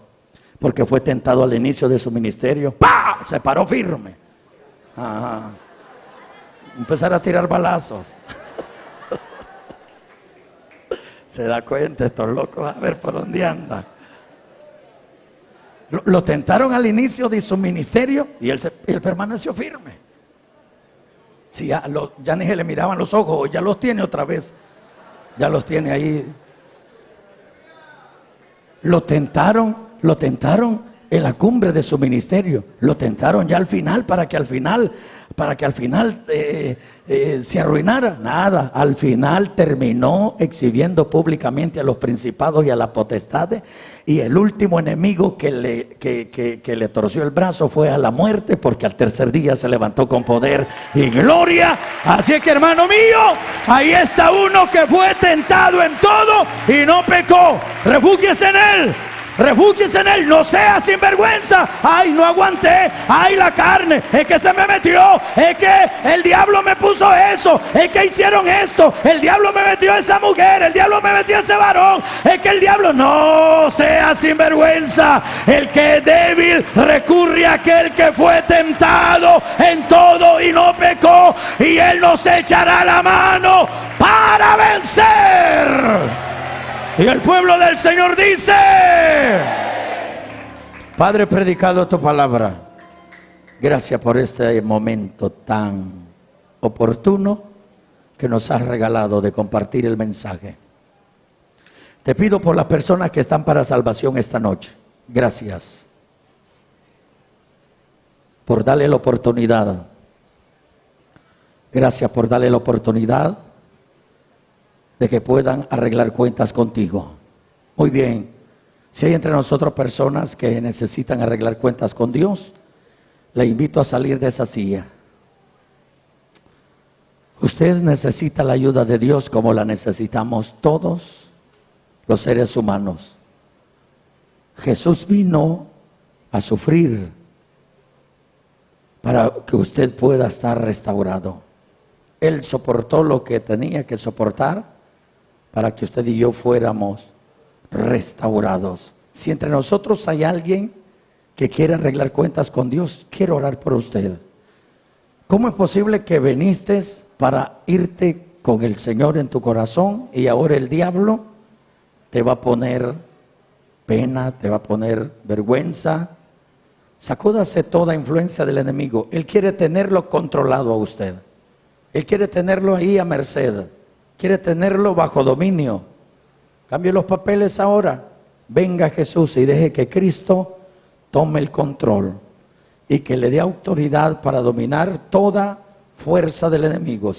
Porque fue tentado al inicio de su ministerio. ¡Pah! Se paró firme. Ajá. Empezar a tirar balazos. Se da cuenta estos locos, a ver por dónde anda. Lo tentaron al inicio de su ministerio y él permaneció firme. Si ya ni se le miraban los ojos, ya los tiene otra vez. Ya los tiene ahí. Lo tentaron en la cumbre de su ministerio. Lo tentaron ya al final para que al final se arruinara. Nada, al final terminó exhibiendo públicamente a los principados y a las potestades, y el último enemigo que le torció el brazo fue a la muerte, porque al tercer día se levantó con poder y gloria. Así que, hermano mío, ahí está uno que fue tentado en todo y no pecó. Refúgiese en él. Refúgiese en él, no sea sinvergüenza. Ay, no aguanté. Ay, la carne, es que se me metió. Es que el diablo me puso eso. Es que hicieron esto. El diablo me metió esa mujer. El diablo me metió ese varón. Es que el diablo, no sea sinvergüenza. El que es débil recurre a aquel que fue tentado en todo y no pecó. Y él nos echará la mano para vencer. Y el pueblo del Señor dice: Padre, predicado tu palabra, gracias por este momento tan oportuno que nos has regalado de compartir el mensaje. Te pido por las personas que están para salvación esta noche. Gracias por darle la oportunidad. Gracias por darle la oportunidad de que puedan arreglar cuentas contigo. Muy bien. Si hay entre nosotros personas que necesitan arreglar cuentas con Dios, le invito a salir de esa silla. Usted necesita la ayuda de Dios como la necesitamos todos los seres humanos. Jesús vino a sufrir para que usted pueda estar restaurado. Él soportó lo que tenía que soportar para que usted y yo fuéramos restaurados. Si entre nosotros hay alguien que quiere arreglar cuentas con Dios, quiero orar por usted. ¿Cómo es posible que viniste para irte con el Señor en tu corazón y ahora el diablo te va a poner pena, te va a poner vergüenza? Sacúdase toda influencia del enemigo. Él quiere tenerlo controlado a usted. Él quiere tenerlo ahí a merced. Quiere tenerlo bajo dominio. Cambie los papeles ahora. Venga Jesús y deje que Cristo tome el control y que le dé autoridad para dominar toda fuerza del enemigo.